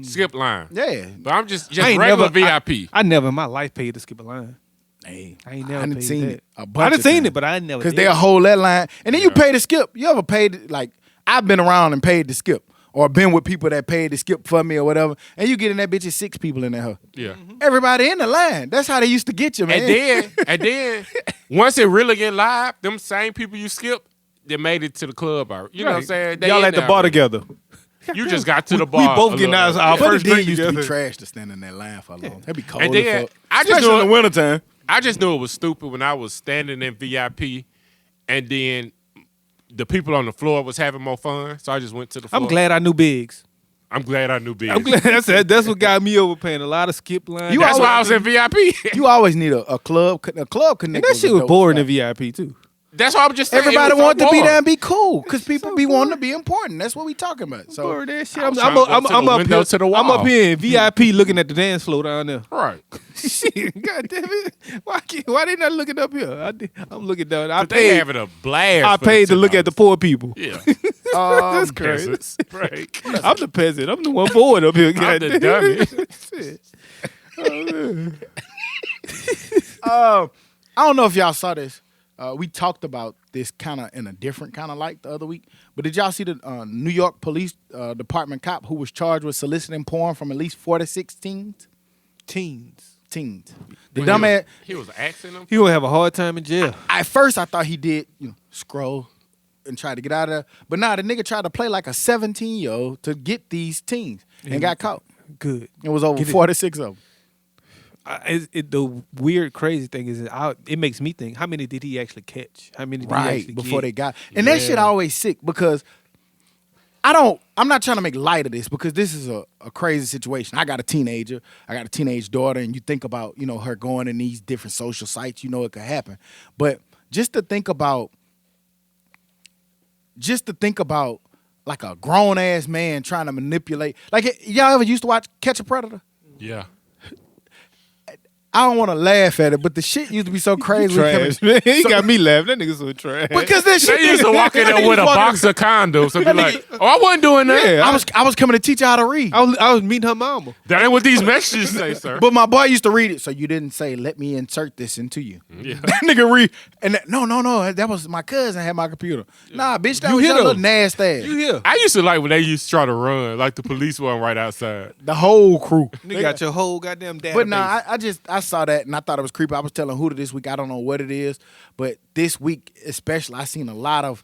skip line. Yeah, but I'm just regular VIP. I never in my life paid to skip a line. Hey, I ain't never paid seen that. it. A bunch I done of seen times. it, but I never because they'll hold that line, and then you pay to skip. You ever paid, like, I've been around and paid to skip, or been with people that paid to skip for me or whatever, and you get in that bitch at 6 people in there. Yeah. Everybody in the line. That's how they used to get you, man. And then once it really get live, them same people you skip, they made it to the club. You know what I'm saying? Y'all at the bar together. You just got to the bar. We both getting our first drink used to together. be trash to stand in that line for long. That'd be cold. And then especially in the wintertime. I just knew it was stupid when I was standing in VIP, and then the people on the floor was having more fun, so I just went to the floor. I'm glad I knew Biggs. I'm glad I knew Biggs. I'm glad that's what got me overpaying. A lot of skip lines. That's why I was in VIP. You always need a club connect. And that shit was boring in VIP too. That's why I'm just saying. Everybody wanted to be there and be cool, because people be wanting to be important. That's what we talking about. So that shit. I'm I'm up here to the wall. I'm up here in VIP looking at the dance floor down there. Right. Shit, God damn it! Why they not looking up here? I'm looking down. I paid. They having a blast. I paid to look at the poor people. Yeah. That's crazy. Peasants. Right. I'm the peasant. I'm the one forward up here. I'm the dummy. Shit. I don't know if y'all saw this. We talked about this kind of in a different kind of light the other week. But did y'all see the New York Police Department cop who was charged with soliciting porn from at least 46 teens? Teens. The dumbass. He was asking them. He gonna have a hard time in jail. At first, I thought he did, scroll and try to get out of there. But nah, the nigga tried to play like a 17-year-old to get these teens and got caught. Good. It was over 46 of them. The weird, crazy thing is, it makes me think: how many did he actually catch? How many did he actually before get? they got? And that shit always sick, because I'm not trying to make light of this, because this is a crazy situation. I got a teenager. I got a teenage daughter, and you think about her going in these different social sites. It could happen. But just to think about just to think about like a grown ass man trying to manipulate. Like y'all ever used to watch Catch a Predator? Yeah. I don't want to laugh at it, but the shit used to be so crazy. Trash, man. He got me laughing. That nigga so trash. Because that shit They used to walk in there with a box of condoms and be like, "Oh, I wasn't doing that." Yeah, I was coming to teach you how to read. I was meeting her mama. That ain't what these messages say, sir. But my boy used to read it, so you didn't say, "Let me insert this into you." Yeah. That nigga read, and no, that was my cousin had my computer. Nah, bitch, that You was hit your little him. nasty ass. You here? I used to like when they used to try to run, like the police wasn't right outside. The whole crew. Nigga got your whole goddamn database. But nah, I saw that and I thought it was creepy. I was telling Huda this week, I don't know what it is, but this week especially, I seen a lot of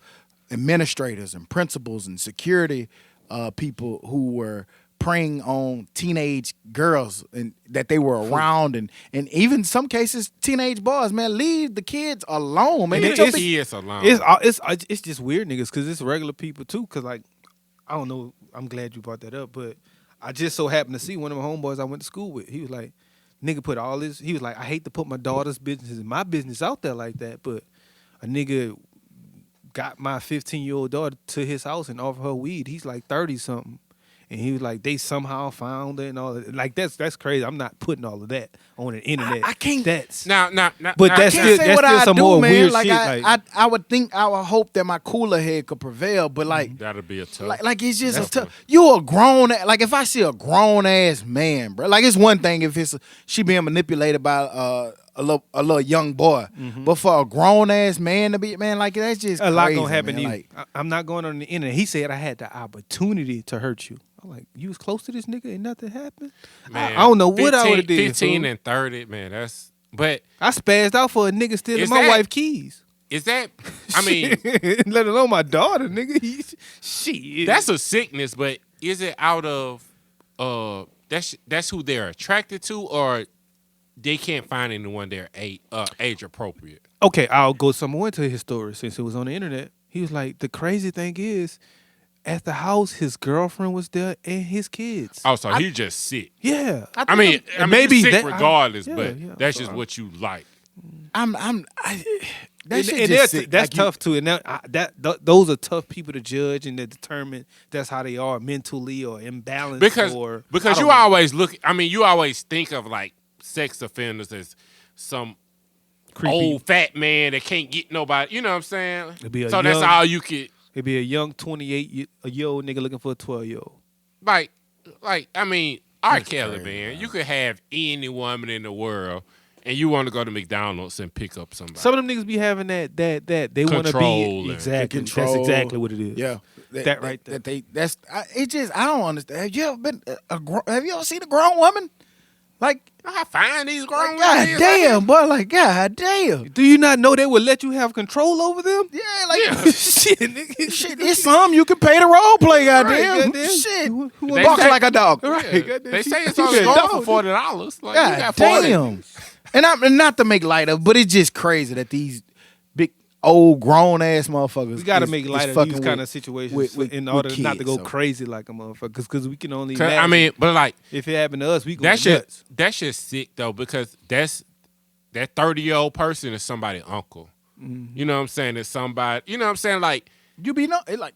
administrators and principals and security people who were preying on teenage girls and that they were around and even some cases teenage boys. Man, leave the kids alone, man. Leave Get your the kids alone. It's just weird niggas because it's regular people too. Because like I don't know. I'm glad you brought that up, but I just so happened to see one of my homeboys I went to school with. He was like, nigga put all this. He was like, I hate to put my daughter's business and my business out there like that, but a nigga got my 15-year-old daughter to his house and offered her weed. He's like 30 something. And he was like, they somehow found it and all that. Like that's crazy. I'm not putting all of that on the internet. I can't. That's Now, But I that's can't still say that's what still I some do, more man. weird like shit. I would hope that my cooler head could prevail, but like. that'll be a tough. Like it's just That's a tough. You a grown like if I see a grown ass man, bro. Like it's one thing if she being manipulated by a little young boy, but for a grown ass man to be like that's just a lot crazy, gonna happen man. to you. Like, I'm not going on the internet. He said I had the opportunity to hurt you. I'm like, you was close to this nigga and nothing happened. Man, I don't know what I 15 would have did. 15 fool. and 30, man. That's but I spazzed out for a nigga stealing Is my that- wife's keys. is that? I mean, Let alone my daughter, nigga. Shit. that's a sickness, but is it out of that's who they're attracted to, or they can't find anyone they're age appropriate? Okay, I'll go some more into his story since it was on the internet. He was like, the crazy thing is, at the house, his girlfriend was there and his kids. Oh, so he just sick. Yeah. I mean, maybe you're sick that- regardless, yeah, but yeah, that's so just what you like. that shit and just that's sick. that's Like, you- tough too. And those are tough people to judge and to determine that's how they are mentally or imbalanced. Because I you don't know. always look. I mean, you always think of like sex offenders as some Creepy. old fat man that can't get nobody. You know what I'm saying? It'd be a So that's young- all you could It'd be a young 28-year-old nigga looking for a 12-year-old. like. I mean, R. That's Kelly, crazy, man. You could have any woman in the world, and you want to go to McDonald's and pick up somebody. Some of them niggas be having that they want to Control be and exactly. control. That's exactly what it is. Yeah, That right there. It just I don't understand. Have you ever been have you ever seen a grown woman? Like, I find these grown god women. damn, boy. Like, god damn. Do you not know they would let you have control over them? Yeah, like Shit, nigga. shit. It's some you can pay the role play. Goddamn, goddamn. Shit, Who They bark say- like a dog. Yeah. goddamn, They she- say it's she only said, going for "Dog." $40. Like, you God got 40. damn. And not to make light of, but it's just crazy that these big old grown ass motherfuckers. We got to is- make is light of fucking these kind of situations with in order kids, not to go so. crazy like a motherfucker. Because we can only 'Cause, imagine. I mean, but like if it happened to us, we go that nuts. shit's sick though, because that 30-year-old person is somebody's uncle. Mm-hmm. You know what I'm saying? It's somebody. You know what I'm saying? Like You be no it like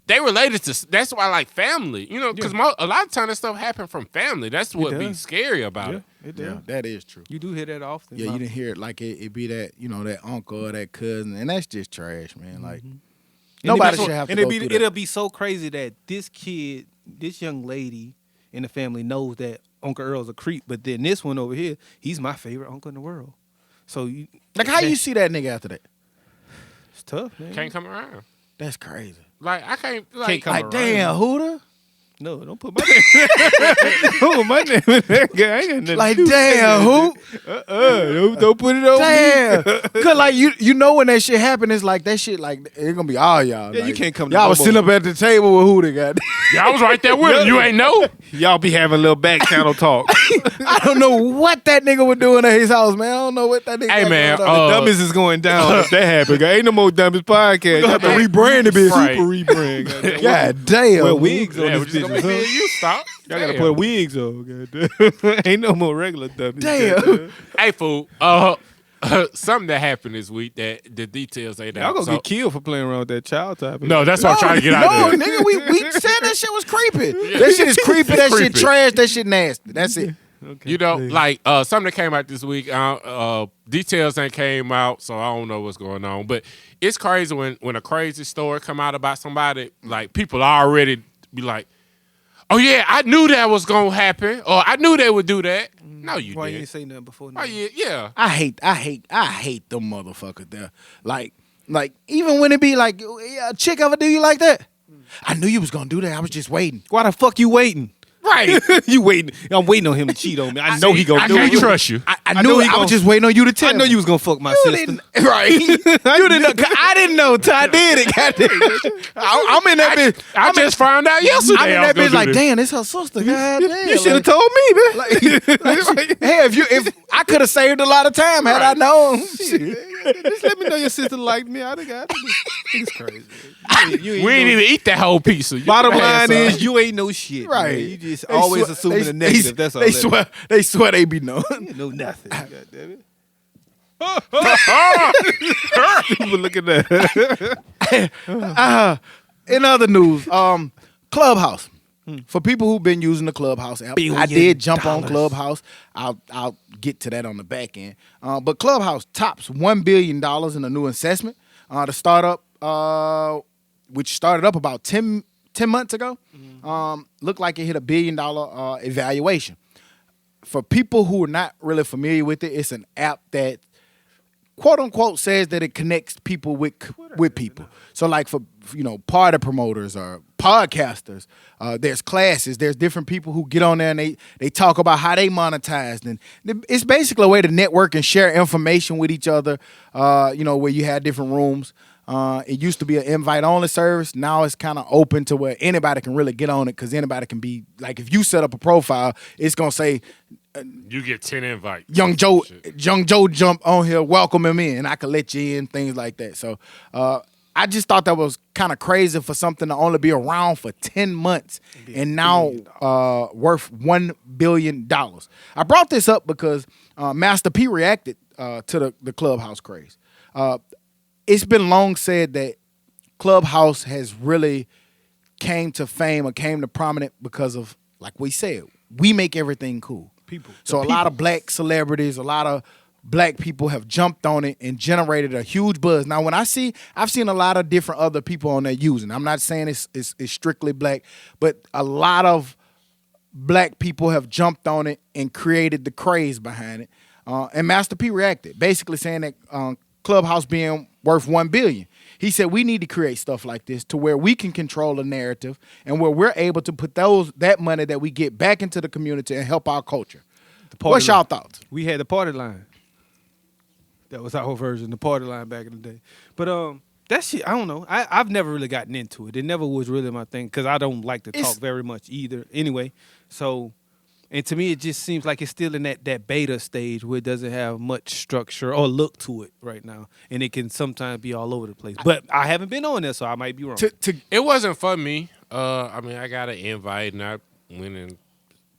they related to. That's why I like family. You know, because a lot of times that stuff happen from family. That's what be does. scary about it. It yeah, does. that is true. You do hear that often. Yeah, you didn't hear it like it be that that uncle or that cousin, and that's just trash, man. Like nobody should have to go through that. It'll be so crazy that this young lady in the family knows that Uncle Earl's a creep, but then this one over here, he's my favorite uncle in the world. So Like how you see that nigga after that? It's tough, man. Can't come around. That's crazy. Like I can't. Like, Can't come Like around. damn, Huda. No, don't put my name. Don't put my name in that guy. I ain't got nothing Like to do with damn, that. who? Don't put it on Damn. me. Cause like you know when that shit happen, it's like that shit like it's gonna be all y'all. Yeah, you Like, can't come to Y'all no was sitting more. up at the table with Huda, got. yeah, I was right there with him. You ain't know. Y'all be having a little back channel talk. I don't know what that nigga was doing at his house, man. I don't know what that nigga. Hey, got man, going on. The Dummies is going down. If that happened, ain't no more Dummies Podcast. Y'all have to rebrand it, bitch. Right. Super rebrand. goddamn. God damn. Wear wigs on Yeah, this we just gonna bitch. be me Huh? and you. Stop. Y'all gotta Damn. put wigs on. Goddamn. Ain't no more regular Dummies. Damn. goddamn. Hey, fool. something that happened this week that the details ain't Y'all out. gonna So- get killed for playing around with that child topic. No, that's what I'm trying to get out of there. nigga, we said that shit was creepy. That shit is creepy. That shit creepy. trash. That shit nasty. That's it. Okay, You know, please. like something that came out this week. Details ain't came out, so I don't know what's going on. But it's crazy when a crazy story come out about somebody. Like people already be like, "Oh yeah, I knew that was gonna happen," or "I knew they would do that." No, you Why you didn't. ain't say nothing before? Oh yeah. I hate them motherfuckers there. Like even when it be like a chick ever do you like that? I knew you was gonna do that. I was just waiting. Why the fuck you waiting? Right. You waiting? I'm waiting on him to cheat on me. I know he gonna I do can't it. trust you. I knew it. I was just waiting on you to tell I know me. you was gonna fuck my You sister. didn't, right? You didn't know. 'Cause I didn't know till I did it. Goddamn. I'm in that bitch. I just found out yesterday. I'm in I was that gonna bitch do like, this. damn, it's her sister. Goddamn. You should have told me, man. Hey, if I could have saved a lot of time had I known. Just let me know your sister liked me. I'd have got it. It's crazy. You We ain't even eat that whole pizza. You Bottom pass line up. is you ain't no shit. Right. Man. You just They always swear- assuming they- the negative. That's all. They that swear they be knowing. You know nothing. God damn it. People look at that. In other news, Clubhouse. For people who've been using the Clubhouse app, I did jump on Clubhouse. I'll get to that on the back end. But Clubhouse tops $1 billion in a new assessment. The startup, which started up about 10 months ago, looked like it hit $1 billion evaluation. For people who are not really familiar with it, it's an app that quote unquote says that it connects people with people. So like for party promoters or podcasters, there's classes, there's different people who get on there and they talk about how they monetized, and it's basically a way to network and share information with each other. Where you had different rooms. It used to be an invite only service. Now it's kind of open to where anybody can really get on it, because anybody can be like, if you set up a profile, it's gonna say You get 10 invites. Young Joe jump on here, welcome him in. I could let you in, things like that. So I just thought that was kind of crazy for something to only be around for 10 months and now worth $1 billion. I brought this up because Master P reacted to the Clubhouse craze. It's been long said that Clubhouse has really came to fame or came to prominent because of, like we said, we make everything cool. So a lot of black celebrities, a lot of black people have jumped on it and generated a huge buzz. Now, I've seen a lot of different other people on there using. I'm not saying it's strictly black, but a lot of black people have jumped on it and created the craze behind it. And Master P reacted, basically saying that Clubhouse being worth $1 billion. He said we need to create stuff like this to where we can control the narrative and where we're able to put that money that we get back into the community and help our culture. What's y'all thoughts? We had the party line. That was our version, the party line back in the day. But that shit, I don't know. I've never really gotten into it. It never was really my thing because I don't like to talk very much either. Anyway, so. And to me, it just seems like it's still in that beta stage where it doesn't have much structure or look to it right now. And it can sometimes be all over the place. But I haven't been on there, so I might be wrong. It wasn't for me. I got an invite and I went and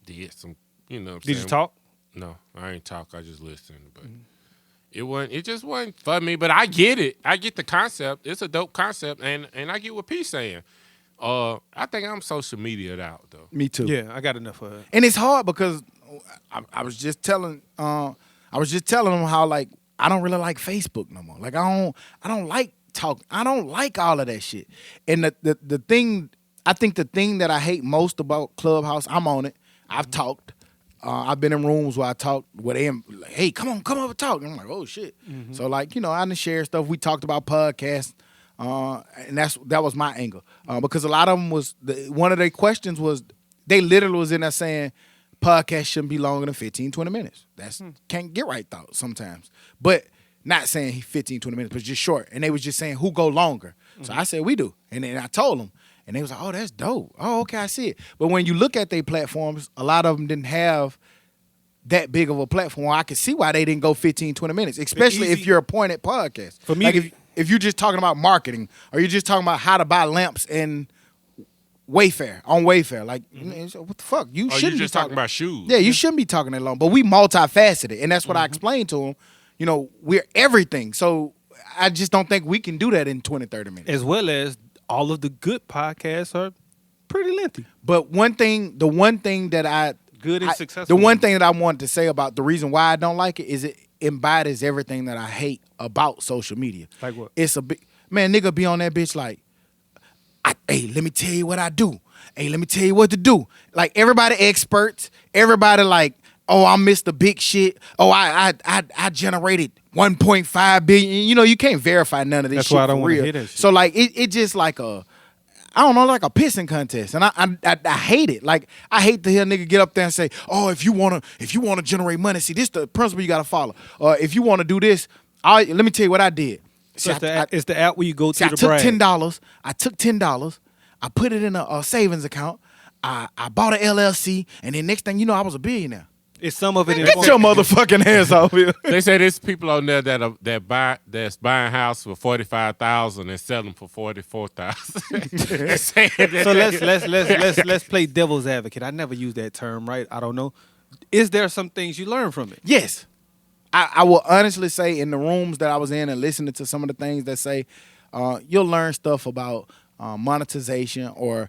did some, Did you talk? No, I ain't talk. I just listened. But it just wasn't for me. But I get it. I get the concept. It's a dope concept. And I get what P's saying. I think I'm social media out though. Me too. Yeah, I got enough of it. And it's hard because I was just telling them how like I don't really like Facebook no more. Like I don't like talk. I don't like all of that shit. And the thing that I hate most about Clubhouse, I'm on it. I've talked. I've been in rooms where I talked where they like, hey, come over and talk. And I'm like, oh shit. Mm-hmm. So like, I done share stuff. We talked about podcasts. And that was my angle because a lot of them one of their questions was they literally was in there saying podcasts shouldn't be longer than 15-20 minutes. That's can't get right thought sometimes, but not saying 15-20 minutes, but just short. And they was just saying who go longer. So I said we do, and then I told them, and they was like, oh, that's dope. Oh, okay, I see it. But when you look at their platforms, a lot of them didn't have that big of a platform. I can see why they didn't go 15-20 minutes, especially if you're a pointed podcast. For me, like if you're just talking about marketing or you're just talking about how to buy lamps in Wayfair, like, what the fuck? You shouldn't just be talking about shoes. Yeah, you shouldn't be talking that long. But we multifaceted, and that's what I explained to them. we're everything. So I just don't think we can do that in 20, 30 minutes. As well as all of the good podcasts are pretty lengthy. But the one thing that Good and successful. the one thing that I wanted to say about the reason why I don't like it is it embodies everything that I hate about social media. Like what? It's a big man, nigga be on that bitch like, hey, let me tell you what I do. Hey, let me tell you what to do. Like everybody experts, everybody like, oh, I missed the big shit. Oh, I generated 1.5 billion. You can't verify none of this That's shit why I don't for want to real. hear that shit. So like it just like like a pissing contest, and I hate it. Like I hate to hear a nigga get up there and say, "Oh, if you wanna generate money, see this the principle you gotta follow. If you wanna do this, let me tell you what I did. So See, it's the app where you go to I the took brag. $10. I took $10. I put it in a savings account. I bought an LLC, and then next thing you know, I was a billionaire. It's some of it. Get your motherfucking ass off here. They say there's people on there that's buying house for 45,000 and selling for 44,000. So let's play devil's advocate. I never use that term, right? I don't know. Is there some things you learn from it? Yes. I will honestly say in the rooms that I was in and listening to some of the things that say, you'll learn stuff about monetization, or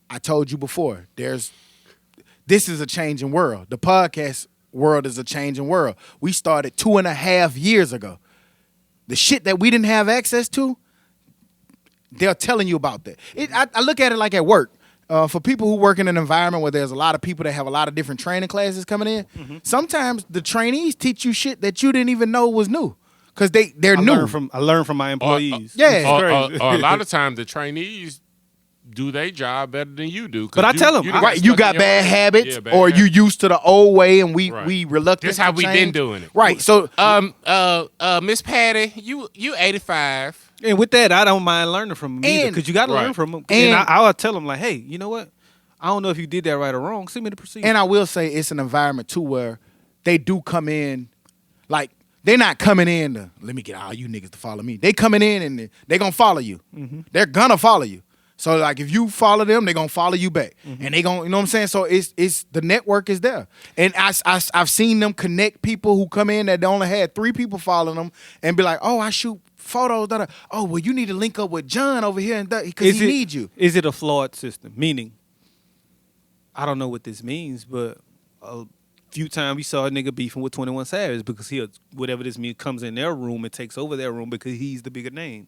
I told you before, this is a changing world. The podcast world is a changing world. We started 2.5 years ago. The shit that we didn't have access to, they're telling you about that. I look at it like at work. For people who work in an environment where there's a lot of people that have a lot of different training classes coming in, sometimes the trainees teach you shit that you didn't even know was new because they're new. I learn from my employees. Yeah. Or a lot of times the trainees do their job better than you do. But I tell them, You got bad habits, or you used to the old way, and we reluctant. That's how to we change. been doing it. Right. So, Miss Patty, you 85. And with that, I don't mind learning from them either, because you got to learn Right. from them. And And I'll tell them like, hey, you know what? I don't know if you did that right or wrong. Send me the procedure. and I will say it's an environment too where they do come in, like they're not coming in to let me get all you niggas to follow me. They coming in and they gonna follow you. They're gonna follow you. So like if you follow them, they gonna follow you back, and they gonna, you know what I'm saying. So it's the network is there, and I've seen them connect people who come in that only had 3 people following them, and be like, oh, I shoot photos. Oh, well, you need to link up with John over here, and because he needs you. Is it a flawed system? Meaning, I don't know what this means, but a few times we saw a nigga beefing with 21 Savage because whatever this means comes in their room and takes over their room because he's the bigger name.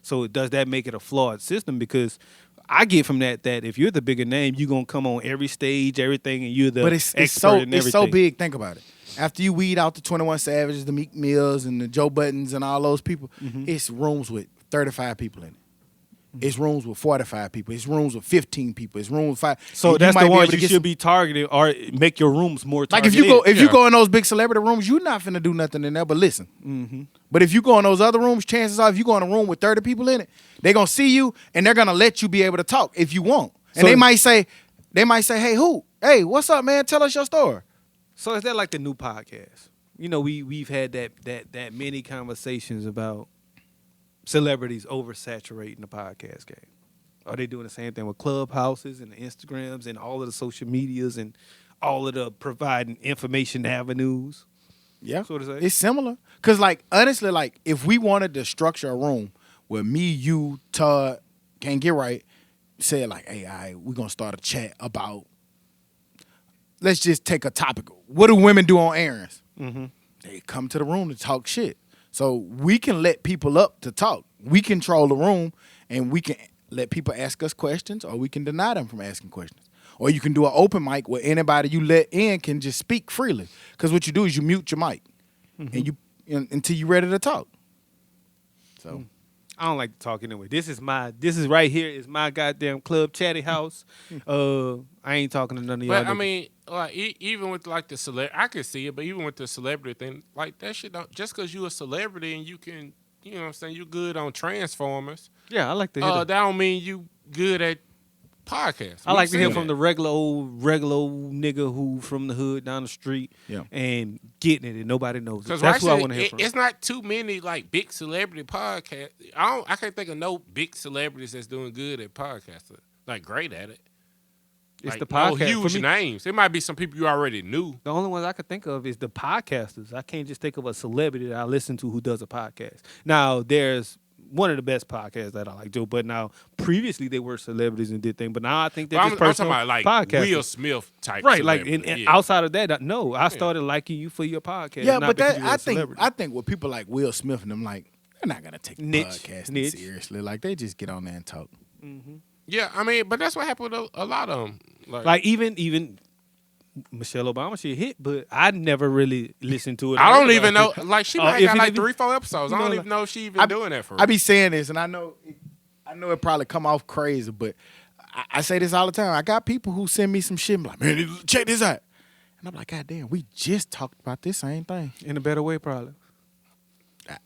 So does that make it a flawed system? Because I get from that if you're the bigger name, you're gonna come on every stage, everything, and you're the expert in everything. It's so big. Think about it. After you weed out the 21 Savages, the Meek Mills, and the Joe Buttons, and all those people, it's rooms with 35 people in it. It's rooms with 45 people. It's rooms with 15 people. It's rooms with 5. So that's the ones you should be targeting, or make your rooms more targeted. Like if you go in those big celebrity rooms, you're not finna do nothing in there but listen. But if you go in those other rooms, chances are if you go in a room with 30 people in it, they're gonna see you and they're gonna let you be able to talk if you want. And So they might say, hey, what's up, man? Tell us your story. So is that like the new podcast? You know, we've had that many conversations about celebrities oversaturating the podcast game. Are they doing the same thing with Clubhouses and the Instagrams and all of the social medias and all of the providing information avenues? Yeah, So to say. it's similar. Cause like honestly, like if we wanted to structure a room where me, you, Todd, Can't Get Right, said like, hey, all right, we're gonna start a chat about. Let's just take a topic. What do women do on errands? They come to the room to talk shit. So we can let people up to talk. We control the room, and we can let people ask us questions, or we can deny them from asking questions. Or you can do an open mic where anybody you let in can just speak freely. Because what you do is you mute your mic, and until you're ready to talk. So I don't like to talk anyway. This is right here is my goddamn club chatty house. I ain't talking to none of y'all. But I mean, like even with like the celebrity, I could see it. But even with the celebrity thing, like that shit don't, just because you a celebrity and you can, you know what I'm saying, you good on Transformers. Yeah, I like to hear that don't mean you good at podcasts. I like to hear from the regular old nigga who from the hood down the street and getting it and nobody knows it. That's what I want to hear from. It's not too many like big celebrity podcasts. I can't think of no big celebrities that's doing good at podcasts, like great at it. It's like, the no podcast. huge For me, names. It might be some people you already knew. the only ones I could think of is the podcasters. I can't just think of a celebrity that I listen to who does a podcast. Now, there's one of the best podcasts that I like, Joe. But now, previously they were celebrities and did things. But now I think they're But just I'm personal talking about like podcasters. Will Smith type. Right, like celebrity. and outside of that, no, I started liking you for your podcast. Yeah, not but because that you were a celebrity. I think with people like Will Smith and them, like they're not gonna take Niche. podcasting seriously. Like they just get on there and talk. Yeah, I mean, but that's what happened with a lot of them. Like even Michelle Obama, she hit, but I never really listened to it. I don't even know. Like she might if got it like even- 3-4 episodes. I you don't know, even know if she even doing that for real. I be saying this, and I know it probably come off crazy, but I say this all the time. I got people who send me some shit, and be like, man, check this out, and I'm like, God damn, we just talked about this same thing. in a better way, probably.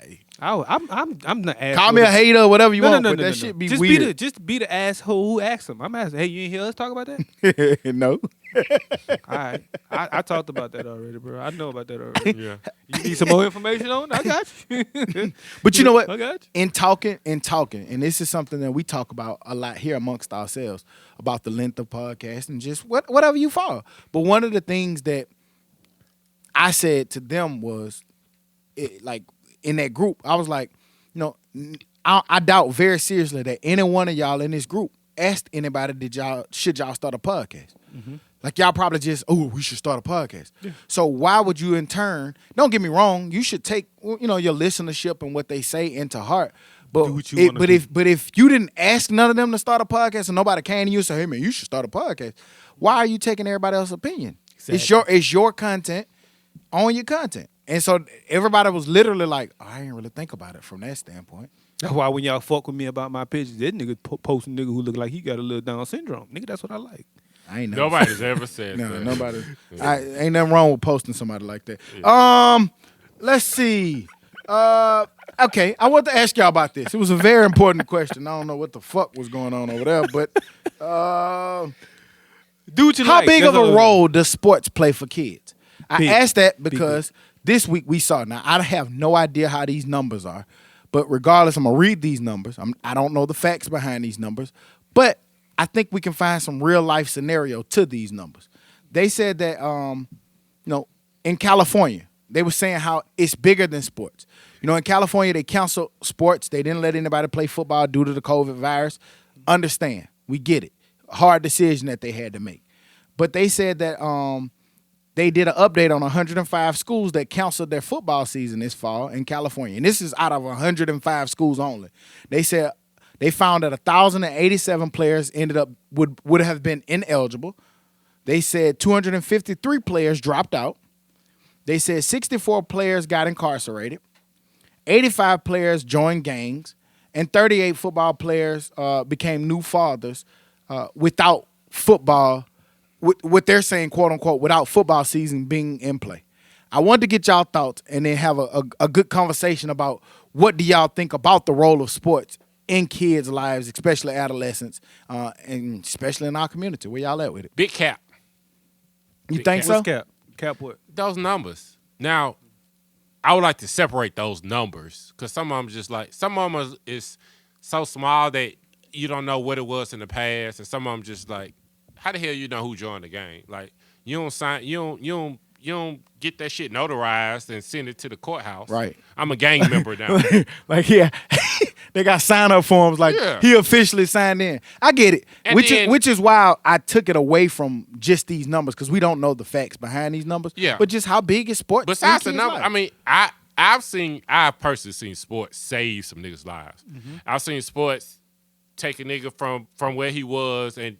Hey, I'm the asshole. call me a hater or whatever you want, but that no. shit be just weird. Just be the asshole who asked him. I'm asking, hey, you ain't hear us talk about that? No. All right, I talked about that already, bro. I know about that already. yeah. You need some more information on it? I got you. But you know what? I got you. In talking, and this is something that we talk about a lot here amongst ourselves about the length of podcast and just whatever you follow. But one of the things that I said to them was, like in that group, I was like, I doubt very seriously that any one of y'all in this group asked anybody, should y'all start a podcast? Mm-hmm. Like y'all probably just, we should start a podcast. Yeah. So why would you in turn, don't get me wrong, you should take, your listenership and what they say into heart. But Do what you wanna do. if you didn't ask none of them to start a podcast and nobody came to you and said, hey man, you should start a podcast, why are you taking everybody else's opinion? Exactly. It's your content, own your content. And so everybody was literally like, I didn't really think about it from that standpoint. That's why when y'all fuck with me about my pictures, that nigga post a nigga who look like he got a little Down syndrome. Nigga, that's what I like. I ain't never Nobody's ever said No, that. nobody. Ain't nothing wrong with posting somebody like that. Let's see. Okay, I want to ask y'all about this. It was a very important question. I don't know what the fuck was going on over there, but Do what you how like. big That's of a all. role does sports play for kids? I Big. asked that because this week we saw. Now I have no idea how these numbers are, but regardless, I'm gonna read these numbers. I don't know the facts behind these numbers, but I think we can find some real life scenario to these numbers. They said that in California, they were saying how it's bigger than sports. In California, they canceled sports. They didn't let anybody play football due to the COVID virus. Understand. We get it. Hard decision that they had to make. But they said that they did an update on 105 schools that canceled their football season this fall in California. And this is out of 105 schools only. They said they found that 1,087 players would have been ineligible. They said 253 players dropped out. They said 64 players got incarcerated. 85 players joined gangs. And 38 football players became new fathers without football, what they're saying, quote unquote, without football season being in play. I wanted to get y'all thoughts and then have a good conversation about what do y'all think about the role of sports in kids' lives, especially adolescents, and especially in our community. Where y'all at with it? Big cap. You Big think cap. so? What's cap? Cap what? Those numbers. Now, I would like to separate those numbers because some of them is so small that you don't know what it was in the past, and some of them just like, how the hell you know who joined the game? Like you don't get that shit notarized and send it to the courthouse. Right. I'm a gang member now. Like, yeah, they got sign-up forms like Yeah. he officially signed in. I get it, And then- which is why I took it away from just these numbers because we don't know the facts behind these numbers. Yeah. But just how big is sports? Besides the in kids' number, lives? I mean, I've personally seen sports save some niggas' lives. Mm-hmm. I've seen sports take a nigga from where he was and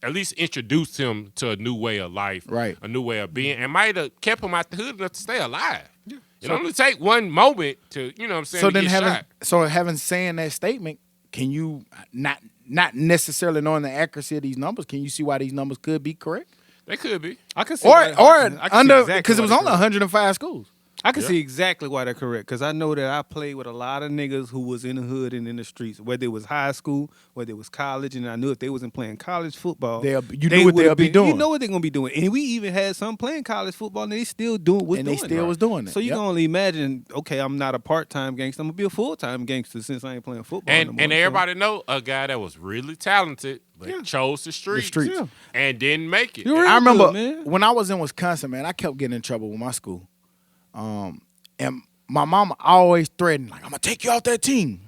at least introduce him to a new way of life, Right. A new way of being, and might have kept him out the hood enough to stay alive. Yeah. It only take one moment to, you know what I'm saying, So to then get shot. having saying that statement, can you not necessarily knowing the accuracy of these numbers, can you see why these numbers could be correct? They could be. I can see Or why- I can see under exactly because it why was they only could. 105 schools. I can see exactly why they're correct, because I know that I played with a lot of niggas who was in the hood and in the streets, whether it was high school, whether it was college, and I knew if they wasn't playing college football, you knew what they'll be doing. You know what they're going to be doing. And we even had some playing college football, and they still doing what they still was doing it. So you can only imagine, okay, I'm not a part-time gangster. I'm going to be a full-time gangster since I ain't playing football And, no more. and everybody know a guy that was really talented, but chose the streets, and didn't make it. I remember when I was in Wisconsin, man, I kept getting in trouble with my school. And my mama always threatened, like, I'm going to take you off that team.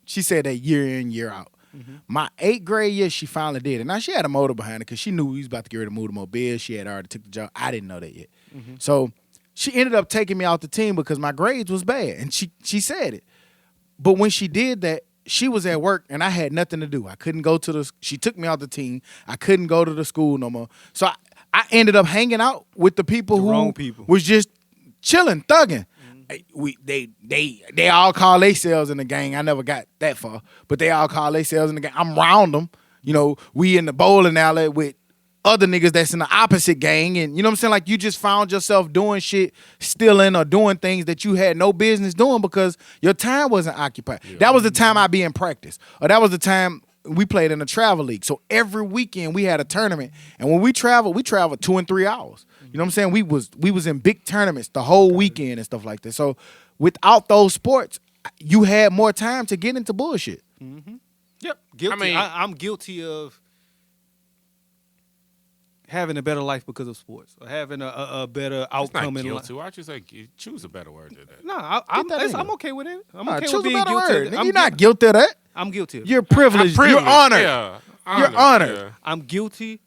She said that year in, year out. Mm-hmm. My 8th grade year, she finally did it. Now, she had a motive behind it because she knew we was about to get ready to move to Mobile. She had already took the job. I didn't know that yet. Mm-hmm. So she ended up taking me off the team because my grades was bad, and she said it. But when she did that, she was at work, and I had nothing to do. I couldn't go to the – she took me off the team. I couldn't go to the school no more. So I ended up hanging out with the people who was just chilling, thugging. They all call themselves in the gang. I never got that far, but they all call themselves in the gang. I'm around them. You know, we in the bowling alley with other niggas that's in the opposite gang, and you know what I'm saying? Like, you just found yourself doing shit, stealing or doing things that you had no business doing because your time wasn't occupied. Yeah. That was the time I'd be in practice, or that was the time we played in a travel league. So every weekend we had a tournament, and when we traveled 2 and 3 hours. You know what I'm saying? We was in big tournaments the whole weekend and stuff like that. So without those sports, you had more time to get into bullshit. Mm-hmm. Yep, guilty. I'm guilty of having a better life because of sports, or having a better outcome in life. Why'd you say choose a better word than that? No, I'm okay with it. I'm okay with being guilty. You're not guilty of that. I'm guilty of it. You're privileged. You're honored. Yeah, you're honored. Yeah. I'm guilty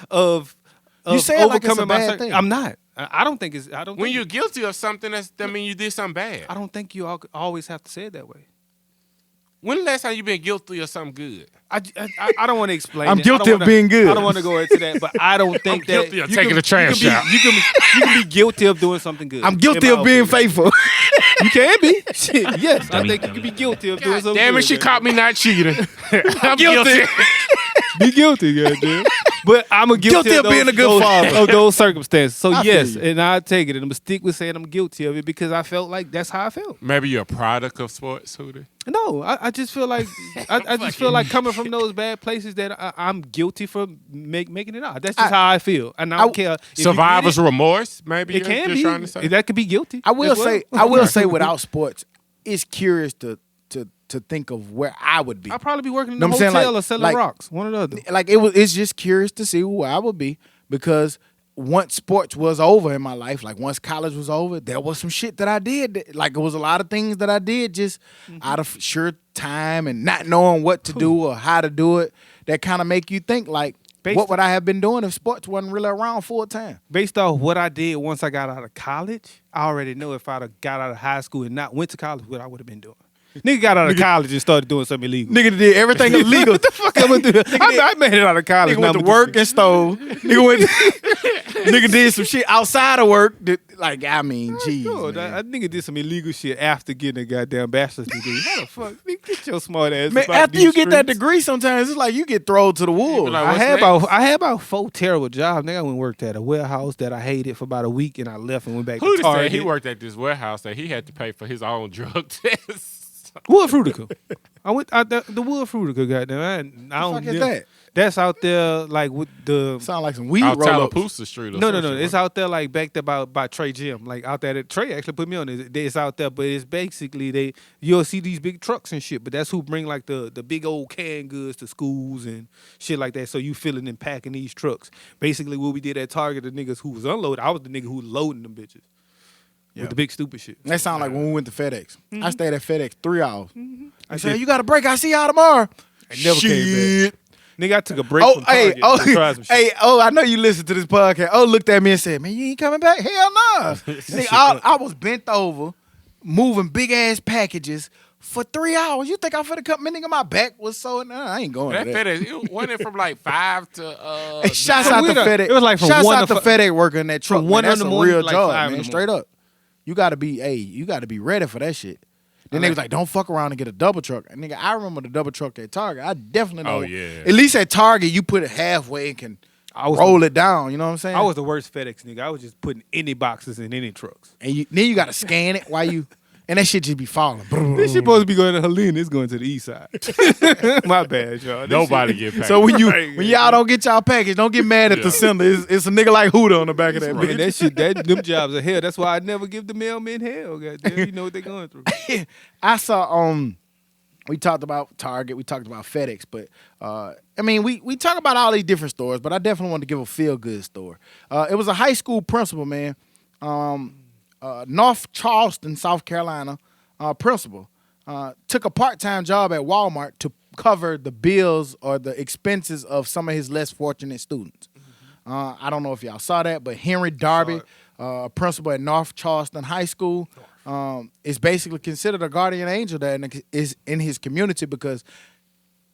of you say like it's a bad thing. I'm not. I don't think it's. I don't. When you're guilty of something, that mean you did something bad. I don't think you always have to say it that way. When the last time you been guilty of something good? I don't want to explain. I'm guilty of being good. I don't want to go into that, but I don't think that guilty of taking the trash out. You can be guilty of doing something good. I'm guilty of being faithful. You can be. Shit, yes, I think you can be guilty of doing something. Damn it, good, she caught me not cheating. I'm guilty. Be guilty, goddamn. But I'm guilty of being a good father of those circumstances. So yes, you. and I take it, and I'm gonna stick with saying I'm guilty of it because I felt like that's how I felt. Maybe you're a product of sports, Hootie. No, I just feel like I just feel like coming from those bad places that I'm guilty for making it out. That's just how I feel, and I don't care. Survivor's remorse, maybe it can be. Be. Trying to say. That could be guilty. I will say without sports, it's curious to think of where I would be. I'd probably be working in a hotel or selling rocks. One or the other. Like it's just curious to see who I would be because once sports was over in my life, like once college was over, there was some shit that I did. Like it was a lot of things that I did just out of sheer time and not knowing what to do or how to do it. That kind of make you think like, what would I have been doing if sports wasn't really around full time? Based off what I did once I got out of college, I already know if I'd have got out of high school and not went to college, what I would have been doing. Nigga got out of college and started doing something illegal. Nigga did everything illegal. What the fuck I'm gonna do? I made it out of college. Nigga went to work and stole. Nigga did some shit outside of work. Jeez. No, that nigga did some illegal shit after getting a goddamn bachelor's degree. How the fuck? Nigga, get your smart ass. Man, after you get that degree, sometimes it's like you get thrown to the wolves. Like, I had about 4 terrible jobs. Nigga, I went and worked at a warehouse that I hated for about a week, and I left and went back to Target. Said he worked at this warehouse that he had to pay for his own drug test. Wood Frutica. I went out there, the Wood Frutica, goddamn. I don't know. That? That's out there, like with the sound like some weed roll-ups. Tallapoosa Street. No. It's out there, like backed up by Trey Gym, like out there. Trey actually put me on it. It's out there, but it's basically you'll see these big trucks and shit. But that's who bring like the big old canned goods to schools and shit like that. So you filling and packing these trucks. Basically, what we did at Target, the niggas who was unloaded, I was the nigga who was loading them bitches. With the big stupid shit. That sound like when we went to FedEx. I stayed at FedEx 3 hours. I said, you got a break. I see y'all tomorrow. I never came back. Nigga, I took a break from Target to try some shit. I know you listen to this podcast. Looked at me and said, man, you ain't coming back? Hell no. Nigga, I was bent over, moving big-ass packages for 3 hours. You think I'm finna come? Nigga, my back was so... I ain't going to that. FedEx, it went from like 5 to... Hey, shouts out to FedEx. It was like from shouts 1 out to FedEx working that truck. From 1 that's in the a morning real to like job, 5 man. in the Straight up. You gotta be ready for that shit. Then they was like, don't fuck around and get a double truck. And nigga, I remember the double truck at Target. I definitely know. Oh, yeah. At least at Target, you put it halfway and can roll it down. You know what I'm saying? I was the worst FedEx nigga. I was just putting any boxes in any trucks. And then you got to scan it while you, and that shit just be falling. This shit supposed to be going to Helena. It's going to the east side. My bad, y'all. Nobody get paid. So when y'all don't get y'all package, don't get mad at the sender. It's a nigga like Huda on the back of that Man, bitch. them jobs are hell. That's why I never give the mailmen hell. Goddamn, you know what they're going through. I saw we talked about Target, we talked about FedEx, but I mean we talk about all these different stores, but I definitely want to give a feel good store. It was a high school principal, man, North Charleston, South Carolina, principal took a part-time job at Walmart to cover the bills or the expenses of some of his less fortunate students. I don't know if y'all saw that, but Henry Darby, principal at North Charleston High School, is basically considered a guardian angel that is in his community because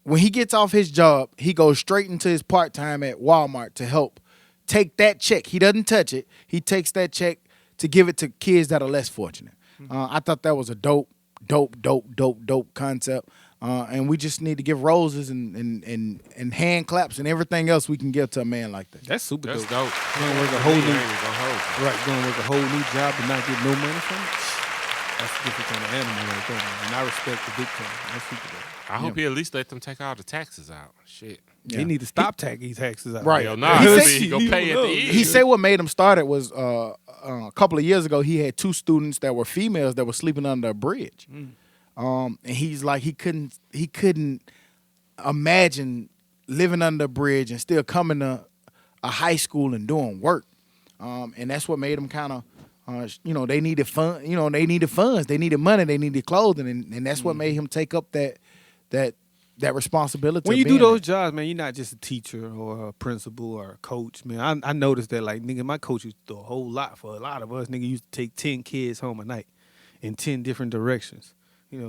when he gets off his job, he goes straight into his part-time at Walmart to help take that check. He doesn't touch it. He takes that check to give it to kids that are less fortunate. I thought that was a dope concept. And we just need to give roses and hand claps and everything else we can give to a man like that. That's super That's dope. dope. Going to work a whole going to work a whole new job and not get no money from it. That's a different kind of animal right there, man. And I respect the big time. That's super dope. I hope he at least let them take all the taxes out. Shit. They need to stop taking taxes out. Right. Hell nah. He go pay at the end. He said what made him start it was a couple of years ago he had two students that were females that were sleeping under a bridge. And he's like he couldn't imagine living under a bridge and still coming to a high school and doing work. And that's what made him kind of they needed fun. They needed funds. They needed money. They needed clothing, and that's what made him take up that responsibility. When you do those jobs, man, you're not just a teacher or a principal or a coach, man. I noticed that, like, nigga, my coach used to do a whole lot for a lot of us. Nigga used to take 10 kids home a night in 10 different directions.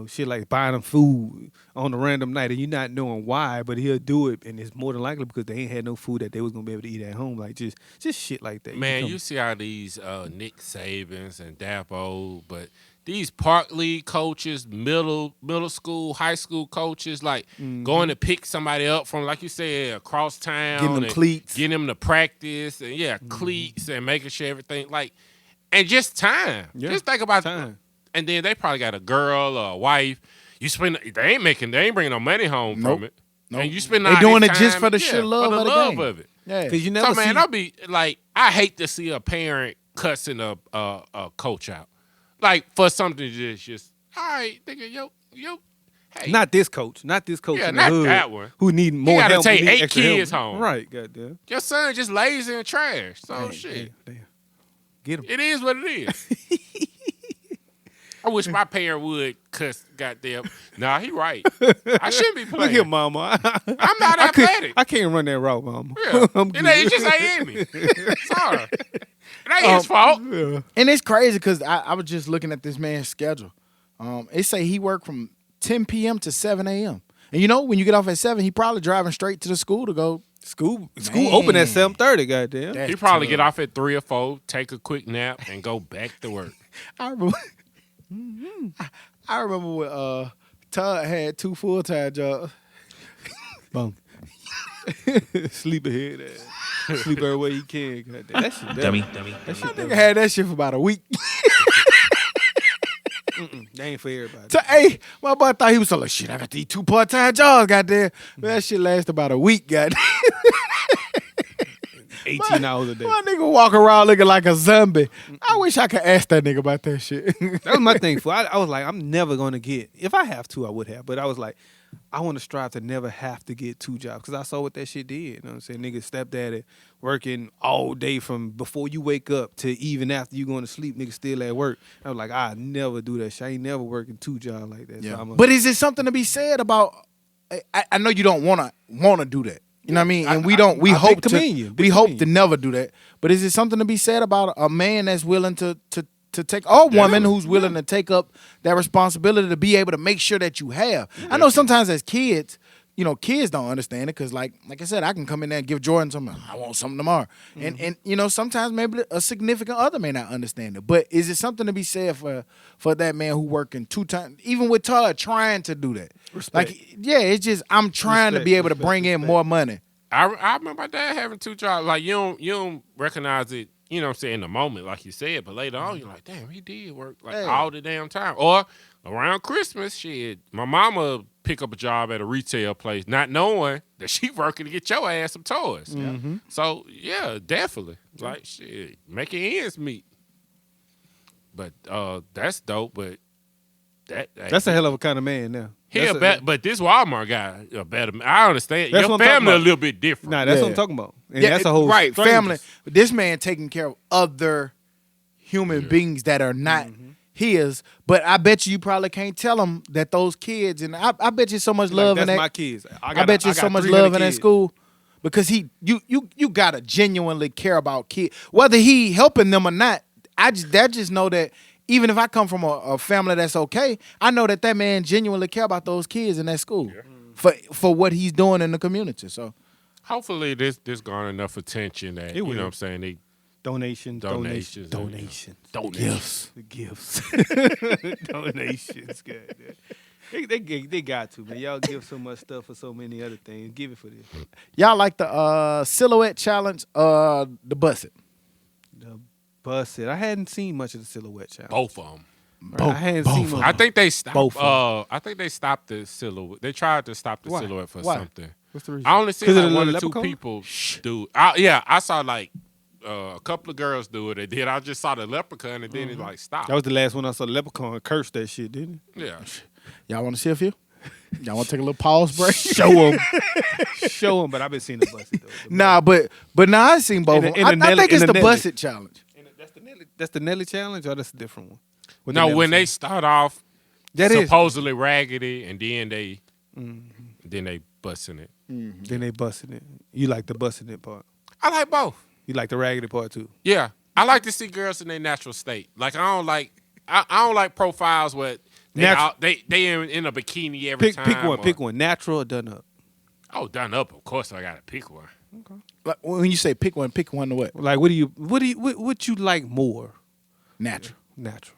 Shit like buying them food on a random night and you not knowing why, but he'll do it, and it's more than likely because they ain't had no food that they was gonna be able to eat at home. Like just shit like that. Man, you see how these Nick Sabans and Dapo, but these park league coaches, middle school, high school coaches, like going to pick somebody up from, like you said, across town, getting them cleats, getting them to practice, and cleats, and making sure everything and just time. Yeah. Just think about time. And then they probably got a girl or a wife. They ain't bringing no money home from it. Nope. And you spend all they doing this it time, just for the shit love of the game. Of it. Yeah, because you never. So man, I'll be like, I hate to see a parent cussing a coach out, like for something just all right, nigga, yo. Hey. Not this coach. Not this coach. Yeah, in the not hood that one. Who need more you gotta help. Take 8 kids home. Right, goddamn. Your son just lazy and trash. So shit. Damn. Get him. It is what it is. I wish my parent would cuss goddamn. Nah, he right. I shouldn't be playing. Look here, mama. I'm not athletic. I can't run that route, mama. Yeah. It just ain't in me. Sorry. It ain't his fault. Yeah. And it's crazy because I was just looking at this man's schedule. It say he worked from 10 p.m. to 7 a.m. And when you get off at 7, he probably driving straight to the school to go. School open at 7:30, goddamn. He probably get off at 3 or 4, take a quick nap, and go back to work. I remember when Todd had 2 full-time jobs. Boom. Sleep ahead. Sleep everywhere you can. Goddamn. That shit Dummy. That shit Nigga had that shit for about a week. That ain't for everybody. Hey, my boy thought he was so like, shit, I got these 2 part-time jobs, goddamn. That shit lasted about a week, goddamn. 18 hours a day. My nigga walk around looking like a zombie. I wish I could ask that nigga about that shit. That was my thing. I was like, I'm never going to get, if I have to, I would have. But I was like, I want to strive to never have to get 2 jobs because I saw what that shit did. You know what I'm saying? Nigga, stepdaddy working all day from before you wake up to even after you going to sleep, nigga still at work. I was like, I never do that shit. I ain't never working 2 jobs like that. Yeah. So but is it something to be said about, I know you don't want to do that. You know what I mean? And we hope to never do that. But is it something to be said about a man that's willing to take, or a woman who's willing to take up that responsibility to be able to make sure that you have? I know sometimes as kids, kids don't understand it because like I said, I can come in there and give Jordan something. I want something tomorrow. And sometimes maybe a significant other may not understand it. But is it something to be said for that man who working 2 times, even with Todd trying to do that? Respect. Like, yeah, it's just I'm trying to be able to bring in more money. I remember my dad having 2 jobs. Like you don't recognize it, you know what I'm saying, in the moment, like you said, but later on you're like, damn, he did work like all the damn time. Or around Christmas, shit, my mama pick up a job at a retail place, not knowing that she working to get your ass some toys. Mm-hmm. So yeah, definitely. Like shit, making ends meet. But that's dope, but That's a hell of a kind of man now. But this Walmart guy a better man. I understand. That's Your what I'm talking family a about. little bit different. Nah, that's what I'm talking about. And that's a whole right strangers. family. This man taking care of other human beings that are not his. But I bet you probably can't tell him that those kids, and I bet you so much love That's in that. my kids. I bet you so much love in that school because you gotta genuinely care about kids, whether he helping them or not. I just know that even if I come from a family that's okay, I know that man genuinely care about those kids in that school for what he's doing in the community. So hopefully this garner enough attention that you know what I'm saying they Donations. Gifts. Donations. They got to, man. Y'all give so much stuff for so many other things. Give it for this. y'all like the silhouette challenge, the Busset. The Busset. I hadn't seen much of the silhouette challenge. both of them. I hadn't seen much. I think they stopped. Both of I think they stopped the silhouette. They tried to stop the Why? silhouette for Why? something. What's the reason? I only seen 'Cause of like the 1 or 2 leprechaun? people do. I saw like a couple of girls do it. And then I just saw the leprechaun, and then it like stopped. That was the last one I saw. The leprechaun cursed that shit, didn't Yeah. Y'all want to see a few? Y'all want to take a little pause break? he? Show them. Show them, but I've been seeing the Busset, though. Nah, but nah, I seen both. In of the- them. in the I Nelly- think it's in the the Nelly. Busset challenge. That's the Nelly challenge, or that's a different one? With the No, Nelly when they challenge? start off That is. supposedly raggedy, and then they busting it. Then they busting it. You like the busting it part. I like both. You like the raggedy part too. Yeah, I like to see girls in their natural state. Like I don't like profiles where they in a bikini every time. Pick one. Natural or done up. Oh, done up. Of course, I gotta pick one. Like, when you say pick one to what? Like what you like more? Natural. Natural.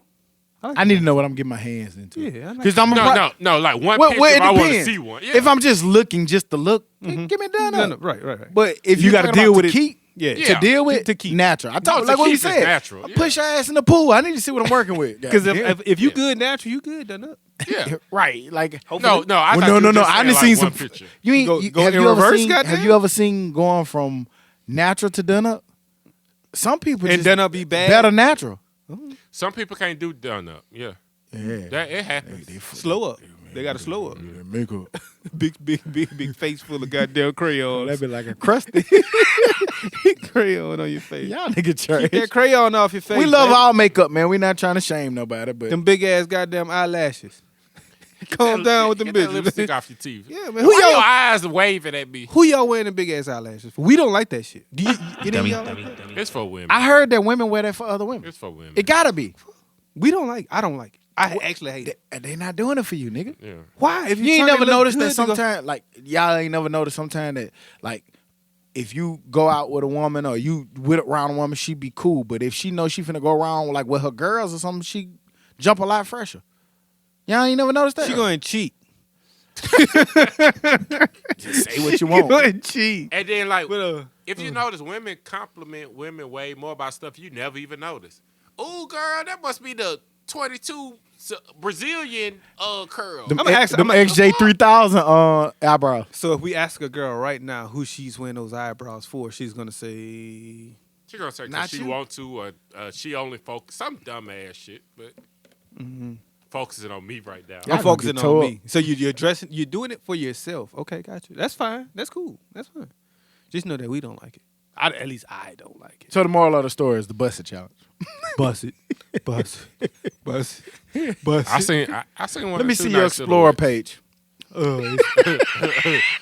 I need to know what I'm getting my hands into. Yeah, I like because I'm No. Like one Well, picture, it if I want to depends. see one. Yeah. If I'm just looking just to look, give me done No, up. right. But if You you gotta got deal with it. keep, Yeah. to deal with To keep. natural. I told to like what you keep is said. natural, I yeah. push your ass in the pool. I need to see what I'm working with. Because Goddamn. if you good natural, you good done up. yeah. right, like No. I well, thought no. you were just I saying, done like, seen one some. picture. You ain't Go have in you reverse, ever seen? goddamn? Have you ever seen going from natural to done up? Some people And just done up be bad. better natural. Some people can't do done up. Yeah, Yeah, that it happens. Slow up. They got to slow up. makeup. Big face full of goddamn crayons. That be like a crusty. Crayon on your face. Y'all nigga Keep trash. that crayon off your face. We love man. all makeup, man. We not trying to shame nobody, but them big ass goddamn eyelashes. Calm down with them Get that lipstick bitches. off your teeth. Yeah, man. Why your eyes waving at me? Who y'all wearing the big ass eyelashes for? We don't like that shit. Do you? Any of y'all like that? It's for women. I heard that women wear that for other women. It's for women. It gotta be. We don't like. I don't like it. I actually hate it. They not doing it for you, nigga. Yeah. Why? If You ain't trying to never look noticed good that to go- sometimes, like y'all ain't never noticed sometimes that like if you go out with a woman or you with around a woman, she be cool. But if she knows she finna go around like with her girls or something, she jump a lot fresher. Y'all ain't never noticed that. She going to cheat. Just say what you want. Going to cheat. And then, like, But, if you notice, women compliment women way more about stuff you never even noticed. Ooh, girl, that must be the 22 Brazilian curl. Them, I'ma ask- them I'ma- XJ3000 eyebrows. So if we ask a girl right now who she's wearing those eyebrows for, she's gonna say, She gonna say 'cause Not she you. want to, or she only focus some dumb ass shit, but focusing on me right now. "I'm gonna focusing get on tore me." So you're dressing, you're doing it for yourself. Okay, got you. That's fine. That's cool. That's fine. Just know that we don't like it. At least I don't like it. So the moral of the story is the Busset challenge. Bust it, bust it, bust it, bust it. I seen one. Let or me two see your nice Explorer silhouettes. page.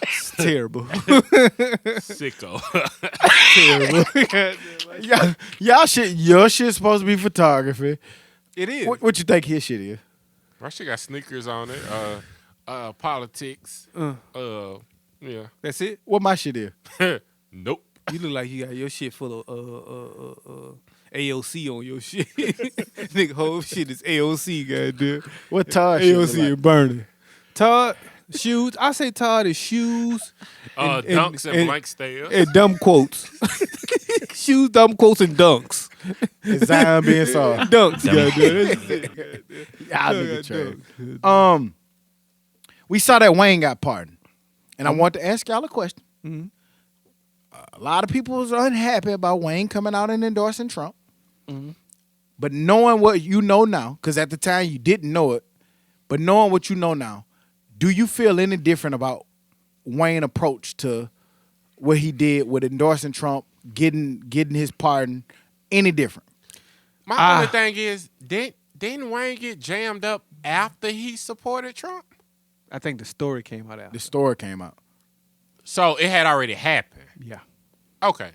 It's terrible. Sicko. Terrible. Your shit supposed to be photography. It is. What you think his shit is? My shit got sneakers on it. Politics. Yeah. That's it. What my shit is? Nope. You look like you got your shit full of AOC on your shit. Nigga, whole shit is AOC, goddamn. What Todd shit look AOC like? and Bernie. Todd, Shoes. I say tired of shoes. Dunks and blank stares. And dumb quotes. Shoes, dumb quotes, and dunks. It's Zion being soft. Dunks. Y'all nigga trash. We saw that Wayne got pardoned, and I want to ask y'all a question. Mm-hmm. A lot of people was unhappy about Wayne coming out and endorsing Trump. Mm-hmm. But knowing what you know now, because at the time you didn't know it, but knowing what you know now, do you feel any different about Wayne's approach to what he did with endorsing Trump, getting his pardon, any different? My only thing is, didn't Wayne get jammed up after he supported Trump? I think the story came out after. The story came out. So it had already happened. Yeah. Okay.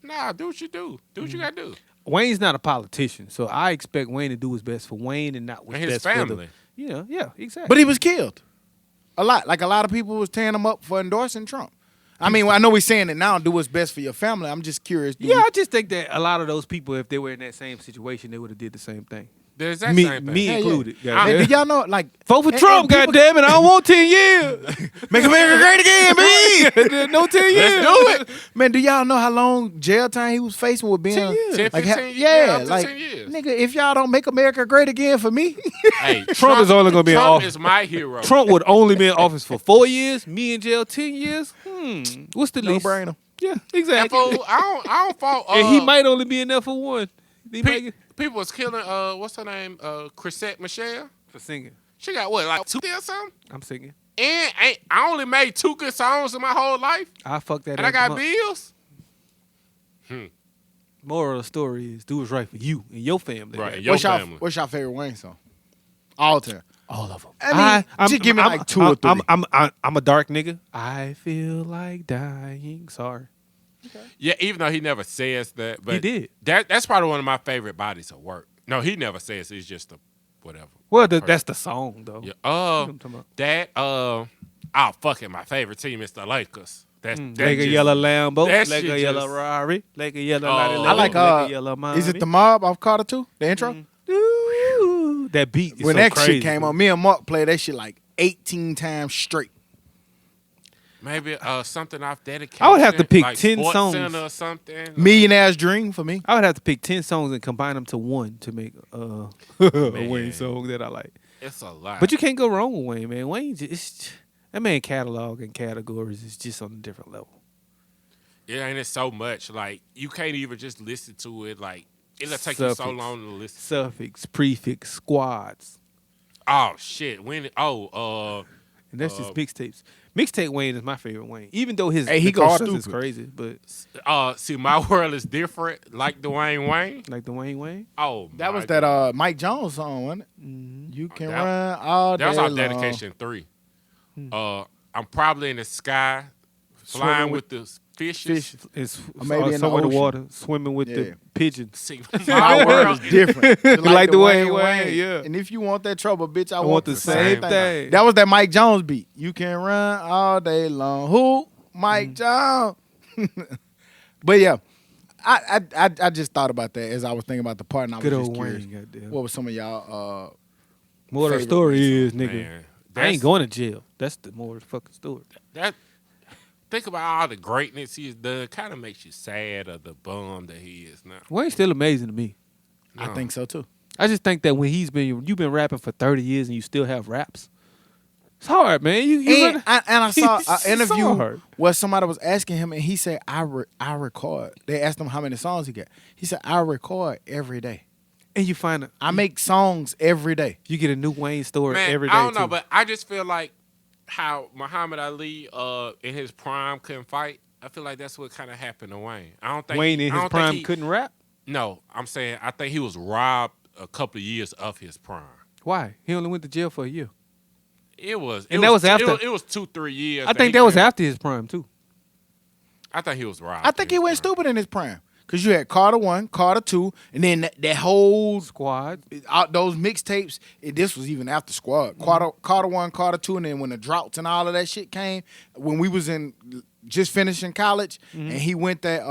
Nah, do what you do. Do what you gotta do. Wayne's not a politician, so I expect Wayne to do what's best for Wayne and not what's And his best for family. Yeah, exactly. But he was killed. A lot of people was tearing him up for endorsing Trump. I mean, I know we're saying it now, do what's best for your family. I'm just curious. I just think that a lot of those people, if they were in that same situation, they would have did the same thing. There's that Me same thing. me Yeah, included. yeah. And did y'all know, like, Vote for and Trump, people- goddammit! I don't want 10 years. Make America great again, baby. No 10 years. Let's do it. Man, do y'all know how long jail time he was facing with being 10 years. 10, like, 15, yeah, up to like 10 years. nigga, if y'all don't make America great again for me, Hey, Trump is only gonna be in Trump office. is my hero. Trump would only be in office for 4 years. Me in jail 10 years. What's the no least? brainer. Yeah, And exactly. fool, I don't fault. And he might only be in there for one. He might get People was killing. What's her name? Chrisette Michelle. for singing. She got what, like 2 or something? I'm singing. And I only made 2 good songs in my whole life, I fuck that. and I up got month. bills. Moral of the story is do what's right for you and your family. Right. man. Your what's family. what's your favorite Wayne song? All time. All of them. I mean, just give me like 2 or 3. I'm a dark nigga. I feel like dying. Sorry. Yeah, even though he never says that, but He did. That's probably one of my favorite bodies of work. No, he never says it. It's just a whatever. Well, that's the song though. Yeah. I'm talking about. That fuck it. My favorite team is the Lakers. That's Like that a just- yellow Lambo, that like shit a yellow just- Rari, like a yellow Oh. Lottie I Lady, like, a yellow is it Mommy. the Mob off Carter 2? The intro? Ooh, that beat is When so that crazy, shit came bro. on, me and Mark played that shit like 18 times straight. Maybe something off dedication. I would have to pick like 10 Sports songs. Center or something. Millionaire's Dream for me. I would have to pick 10 songs and combine them to one to make a Wayne song that I like. It's a lot. But you can't go wrong with Wayne, man. Wayne, that man catalog and categories is just on a different level. Yeah, and it's so much. Like, you can't even just listen to it. Like, it'll take you so Suffix. long to listen. Suffix, prefix, squads. Oh, shit. And that's just mixtapes. Mixtape Wayne is my favorite Wayne. Even though his Hey, he the goes Carters is stupid. crazy, but see, My World is Different, like Dwayne Wayne. like the Wayne. Oh, That was my God. that Mike Jones song, wasn't it? Mm-hmm. You can that- run all day That was our long. Dedication 3. I'm probably in the sky, Swimming flying with with the fishes. Fish is Or maybe in somewhere the in the ocean. water, swimming with Yeah. the pigeons. See, My world is different. Just Like the Wayne Wayne, yeah. And if you want that trouble, bitch, I want want the the same same thing. That was that Mike Jones beat. You can run all day long. Who? Mike Jones. But yeah, I just thought about that as I was thinking about the part, and I was Good just old curious. Wayne, goddamn. What was some of y'all? More of the favorite story Wayne is, nigga, man, I ain't that's- going to jail. That's the more of the fucking story. That think about all the greatness he's done. Kind of makes you sad of the bum that he is now. Wayne's still amazing to me. I think so too. I just think that when you've been rapping for 30 years and you still have raps, it's hard, man. And I saw an It's so interview hard. where somebody was asking him, and he said, I record. They asked him how many songs he got. He said, I record every day. And you find I make songs every day. you get a new Wayne story Man, every day. I don't know, too. but I just feel like how Muhammad Ali in his prime couldn't fight. I feel like that's what kind of happened to Wayne. I don't think Wayne in I his don't think prime he- couldn't rap. No, I'm saying I think he was robbed a couple of years of his prime. Why? He only went to jail for a year. It was, And that was after- It was 2-3 years. I think that was after his prime too. I think he was robbed. I think he went stupid in his prime. Because you had Carter 1, Carter 2, and then that whole Squad. those mixtapes. This was even after Squad. Carter 1, Carter 2, and then when the droughts and all of that shit came, when we was in just finishing college, and he went that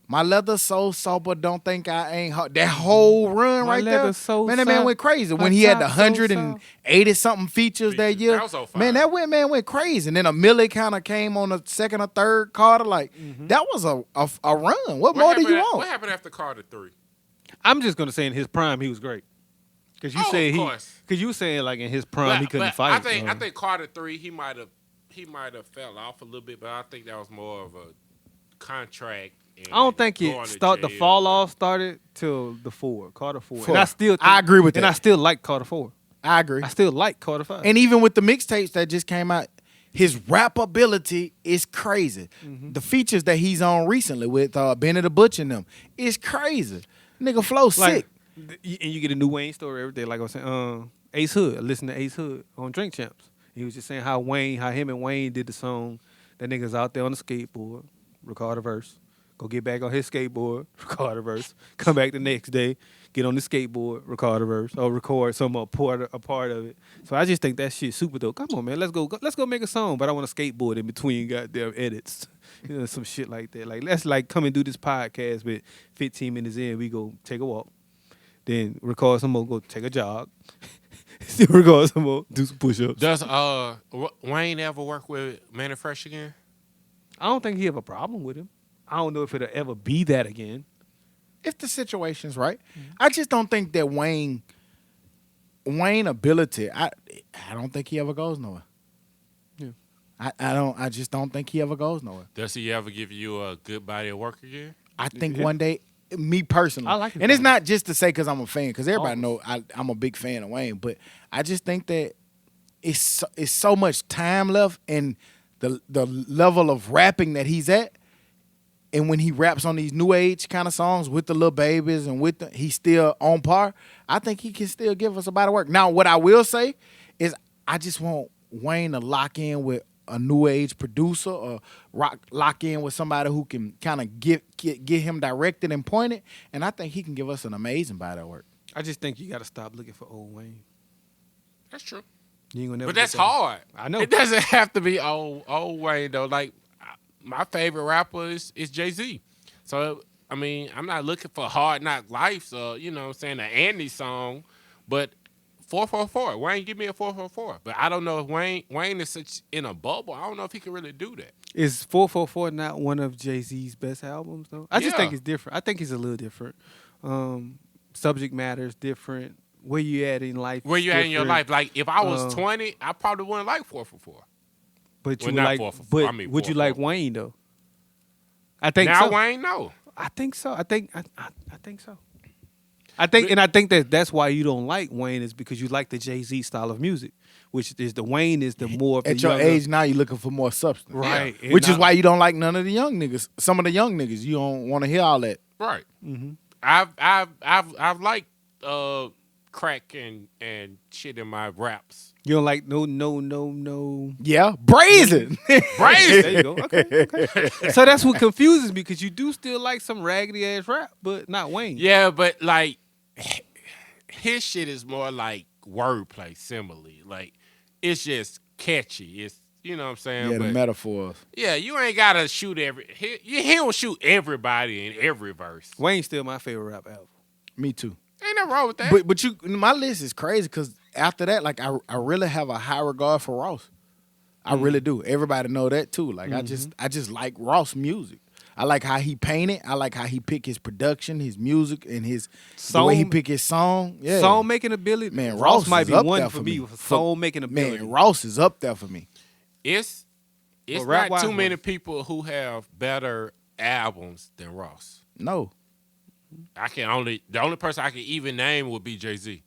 My leather so sober, don't think I ain't hot. That whole run My right leather there, so man, that man soft, went crazy. my When he had the top so 180 something features that year, That was so fire. man, man went crazy. And then a Millie kind of came on the second or third Carter. Like that was a run. What more do you want? What happened after Carter 3? I'm just gonna say in his prime he was great. Cause you Of course. cause you saying like in his prime he couldn't but fight. I think Carter 3 he might have fell off a little bit, but I think that was more of a contract. And I don't think going it to the jail. fall off started till the 4, Carter 4. Four. And I agree with and that. I still like Carter 4. I agree. I still like Carter 5. And even with the mixtapes that just came out, his rap ability is crazy. The features that he's on recently with Benny the Butcher and them is crazy. Nigga flow sick. And you get a new Wayne story every day. Like I was saying, Ace Hood. I listened to Ace Hood on Drink Champs. He was just saying how him and Wayne did the song. That nigga's out there on the skateboard, record a verse, go get back on his skateboard, record a verse, come back the next day, get on the skateboard, record a verse, or record a part of it. So I just think that shit super dope. Come on, man, let's go make a song, but I want a skateboard in between goddamn edits. You know, some shit like that. Like let's come and do this podcast, but 15 minutes in, we go take a walk. Then record some more, go take a jog. Still record some more, do some push-ups. Does Wayne ever work with Manny Fresh again? I don't think he have a problem with him. I don't know if it'll ever be that again. If the situation's right. I just don't think that Wayne ability, I don't think he ever goes nowhere. Yeah. I just don't think he ever goes nowhere. Does he ever give you a good body of work again? I think one day, me personally, I like him. and it's not just to say because I'm a fan, because everybody Always. know I'm a big fan of Wayne, but I just think that it's so much time left and the level of rapping that he's at, and when he raps on these new age kind of songs with the Lil Babies and he's still on par. I think he can still give us a body of work. Now, what I will say is I just want Wayne to lock in with a new age producer or lock in with somebody who can kind of get him directed and pointed, and I think he can give us an amazing body of work. I just think you got to stop looking for old Wayne. That's true. You ain't gonna never But that's get that. hard. I know. It doesn't have to be old Wayne though. Like my favorite rapper is Jay-Z. So I mean, I'm not looking for Hard Knock Life, you know what I'm saying, an Andy song, but 444. Wayne, give me a 444. But I don't know if Wayne is such in a bubble. I don't know if he can really do that. Is 444 not one of Jay-Z's best albums though? I just Yeah. think it's different. I think he's a little different. Subject matter is different. Where you at in life? Where is you at in your different. life? Like if I was 20, I probably wouldn't like 444. But Well, you not like, 444. but I mean would you like 444. Wayne though? I think Now so. Wayne, no. I think so. I think so. I think that's why you don't like Wayne is because you like the Jay-Z style of music, which is the Wayne is the more of the At your younger- age now, you're looking for more substance. right? Yeah. And Which is I- why you don't like none of the young niggas. Some of the young niggas, you don't want to hear all that. Right. Mm-hmm. I've liked crack and shit in my raps. you don't like no. Yeah, brazen. Brazen. There you go. Okay. So that's what confuses me because you do still like some raggedy ass rap, but not Wayne. Yeah, but like his shit is more like wordplay, simile. Like it's just catchy. It's you know what I'm saying. Yeah, the But, metaphors. yeah, you ain't gotta shoot he don't shoot everybody in every verse. Wayne's still my favorite rap album. Me too. Ain't nothing wrong with that. But my list is crazy because after that, like I really have a high regard for Ross. I really do. Everybody know that too. Like I just like Ross music. I like how he painted. I like how he pick his production, his music, and the way he Song- pick his song. Yeah, Song making ability. man, Ross might is be up one there for me me. with song making ability. Man, Ross is up there for me. It's Well, not rap-wise, too many Ross. people who have better albums than Ross. No, The only person I can even name would be Jay-Z.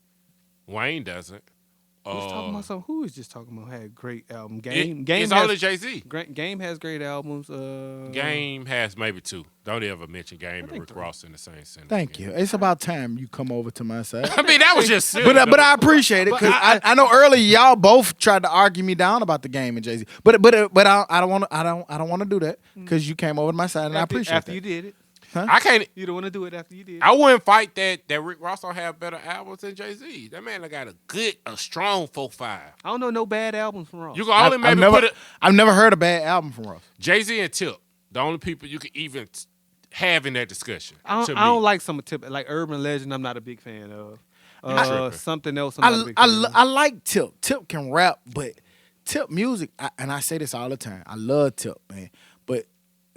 Wayne doesn't. Who's talking about something? Who was just talking about had great album? Game Game it's has, only Jay-Z. Game has great albums. Game has maybe 2. Don't ever mention Game and think Rick 3. Ross in the same sentence. thank you. It's about time you come over to my side. I mean, that was just silly. But I appreciate it because I know earlier y'all both tried to argue me down about the Game and Jay-Z. But I don't want to do that because you came over to my side and I appreciate after that. you did it. I can't. You don't want to do it after you did. I wouldn't fight that Rick Ross don't have better albums than Jay-Z. That man got a strong 4-5. I don't know no bad albums from Ross. You can only maybe never, put it I've never heard a bad album from Ross. Jay-Z and Tip. The only people you can even having that discussion. I to don't me. like some Tip, like Urban Legend. I'm not a big fan of. tripping. Something else. I'm not a big I, fan of. I like Tip. Tip can rap, but Tip music, and I say this all the time. I love Tip, man, but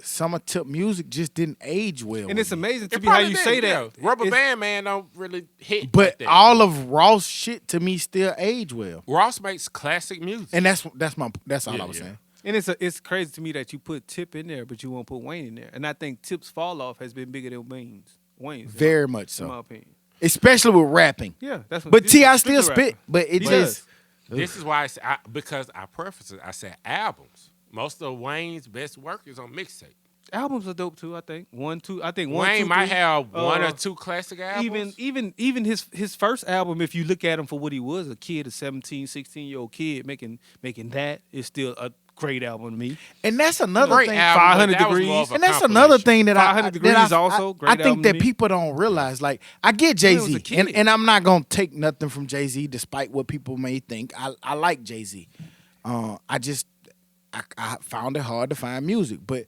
some of Tip music just didn't age well. And with it's me. amazing to It me how probably you did, say yeah. that. Rubber It's- Band Man don't really hit. But like that. all of Ross shit to me still age well, Ross makes classic music. and that's all Yeah, I was yeah. saying. And it's crazy to me that you put Tip in there, but you won't put Wayne in there. And I think Tip's fall off has been bigger than Wayne's. Very much in my so, opinion. especially with rapping. Yeah, that's. But T.I. strictly still rapping. spit, but it He just This is why because I preface it. I said albums. Most of Wayne's best work is on mixtape. Albums are dope too. I think one, two. Wayne might have one or two classic Even albums. his first album, if you look at him for what he was, a kid, a 17, 16-year-old kid making that is still a great album to me. and that's another Great thing. album, 500 but that was degrees. more of a And that's another thing that 500 Degrees also, great I think album to that me. people don't realize. Like, I get Jay was a Z, kid. and I'm not gonna take nothing from Jay Z, despite what people may think. I like Jay Z. I found it hard to find music, but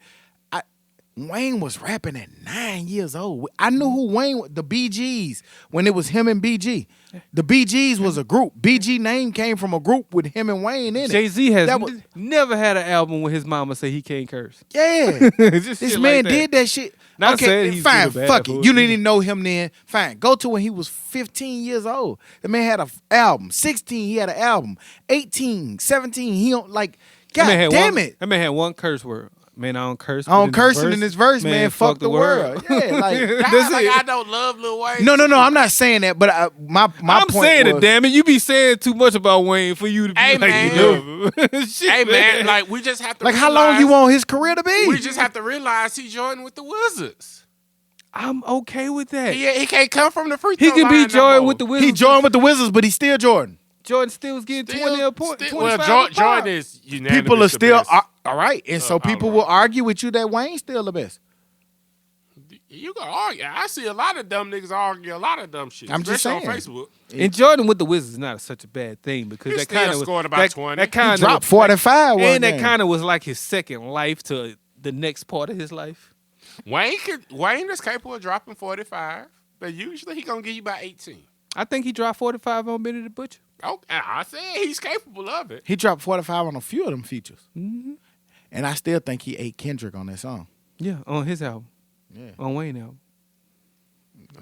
Wayne was rapping at 9 years old. I knew who Wayne was, the BGs, when it was him and BG. The BGs was a group. BG name came from a group with him and Wayne in it. Jay-Z has That was- never had an album where his mama say he can't curse. Yeah. Just This shit man like that. did that shit. Not saying he's fine, good or bad, fuck but it. You didn't even know him then. Fine. Go to when he was 15 years old. The man had an album. 16, he had an album. 18, 17, he don't like, God damn it. That man had one curse word. Man, I don't curse. I don't but in curse in this verse, man. Fuck the world. Yeah, like, God, like, I don't love Lil Wayne. no, I'm not saying that, but my I'm point saying was, it, damn it. You be saying too much about Wayne for you to be Hey, like, man. you love him. Shit, Hey man, like we just have to. like, how long you want his career to be? We just have to realize he joined with the Wizards. I'm okay with that. He can't come from the free throw He can line be no Jordan more. with the Wizards. He joined with the Wizards, but he's still Jordan. Jordan still was getting 20 a point. 25 Well, a Jordan pop. is unanimous. People are the still best. all right, and so all people right. will argue with you that Wayne's still the best. You can argue. I see a lot of dumb niggas argue a lot of dumb shit. I'm just especially saying. on Facebook. And Jordan with the Wizards is not such a bad thing because He that still kind of scored about 20. That kind Dropped 45 one and that game. kind of was like his second life to the next part of his life. Wayne is capable of dropping 45, but usually he gonna give you about 18. I think he dropped 45 on Benny the Butcher. Oh, I said he's capable of it. He dropped 45 on a few of them features. Mm-hmm. And I still think he ate Kendrick on that song. Yeah, on his album, Yeah. on Wayne album.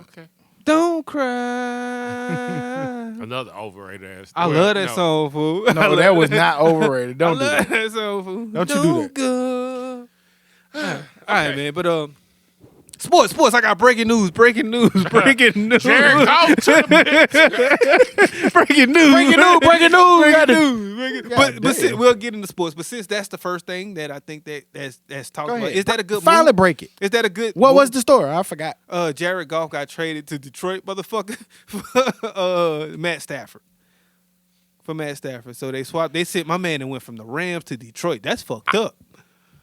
Okay. Don't cry. Another overrated ass. I love that song, fool. No, that was not overrated. Don't do I love that. that song, fool. Don't you do that. Go. All right, man. But sports. I got breaking news. Breaking news. Jared Goff to the breaking news. Breaking news. But damn. we'll get into sports. But since that's the first thing that I think that's talked Go about, ahead. is that a good Finally move? break it. Is that a good? What move? was the story? I forgot. Jared Goff got traded to Detroit, motherfucker, for Matt Stafford. So they swapped. They sent my man and went from the Rams to Detroit. That's fucked up.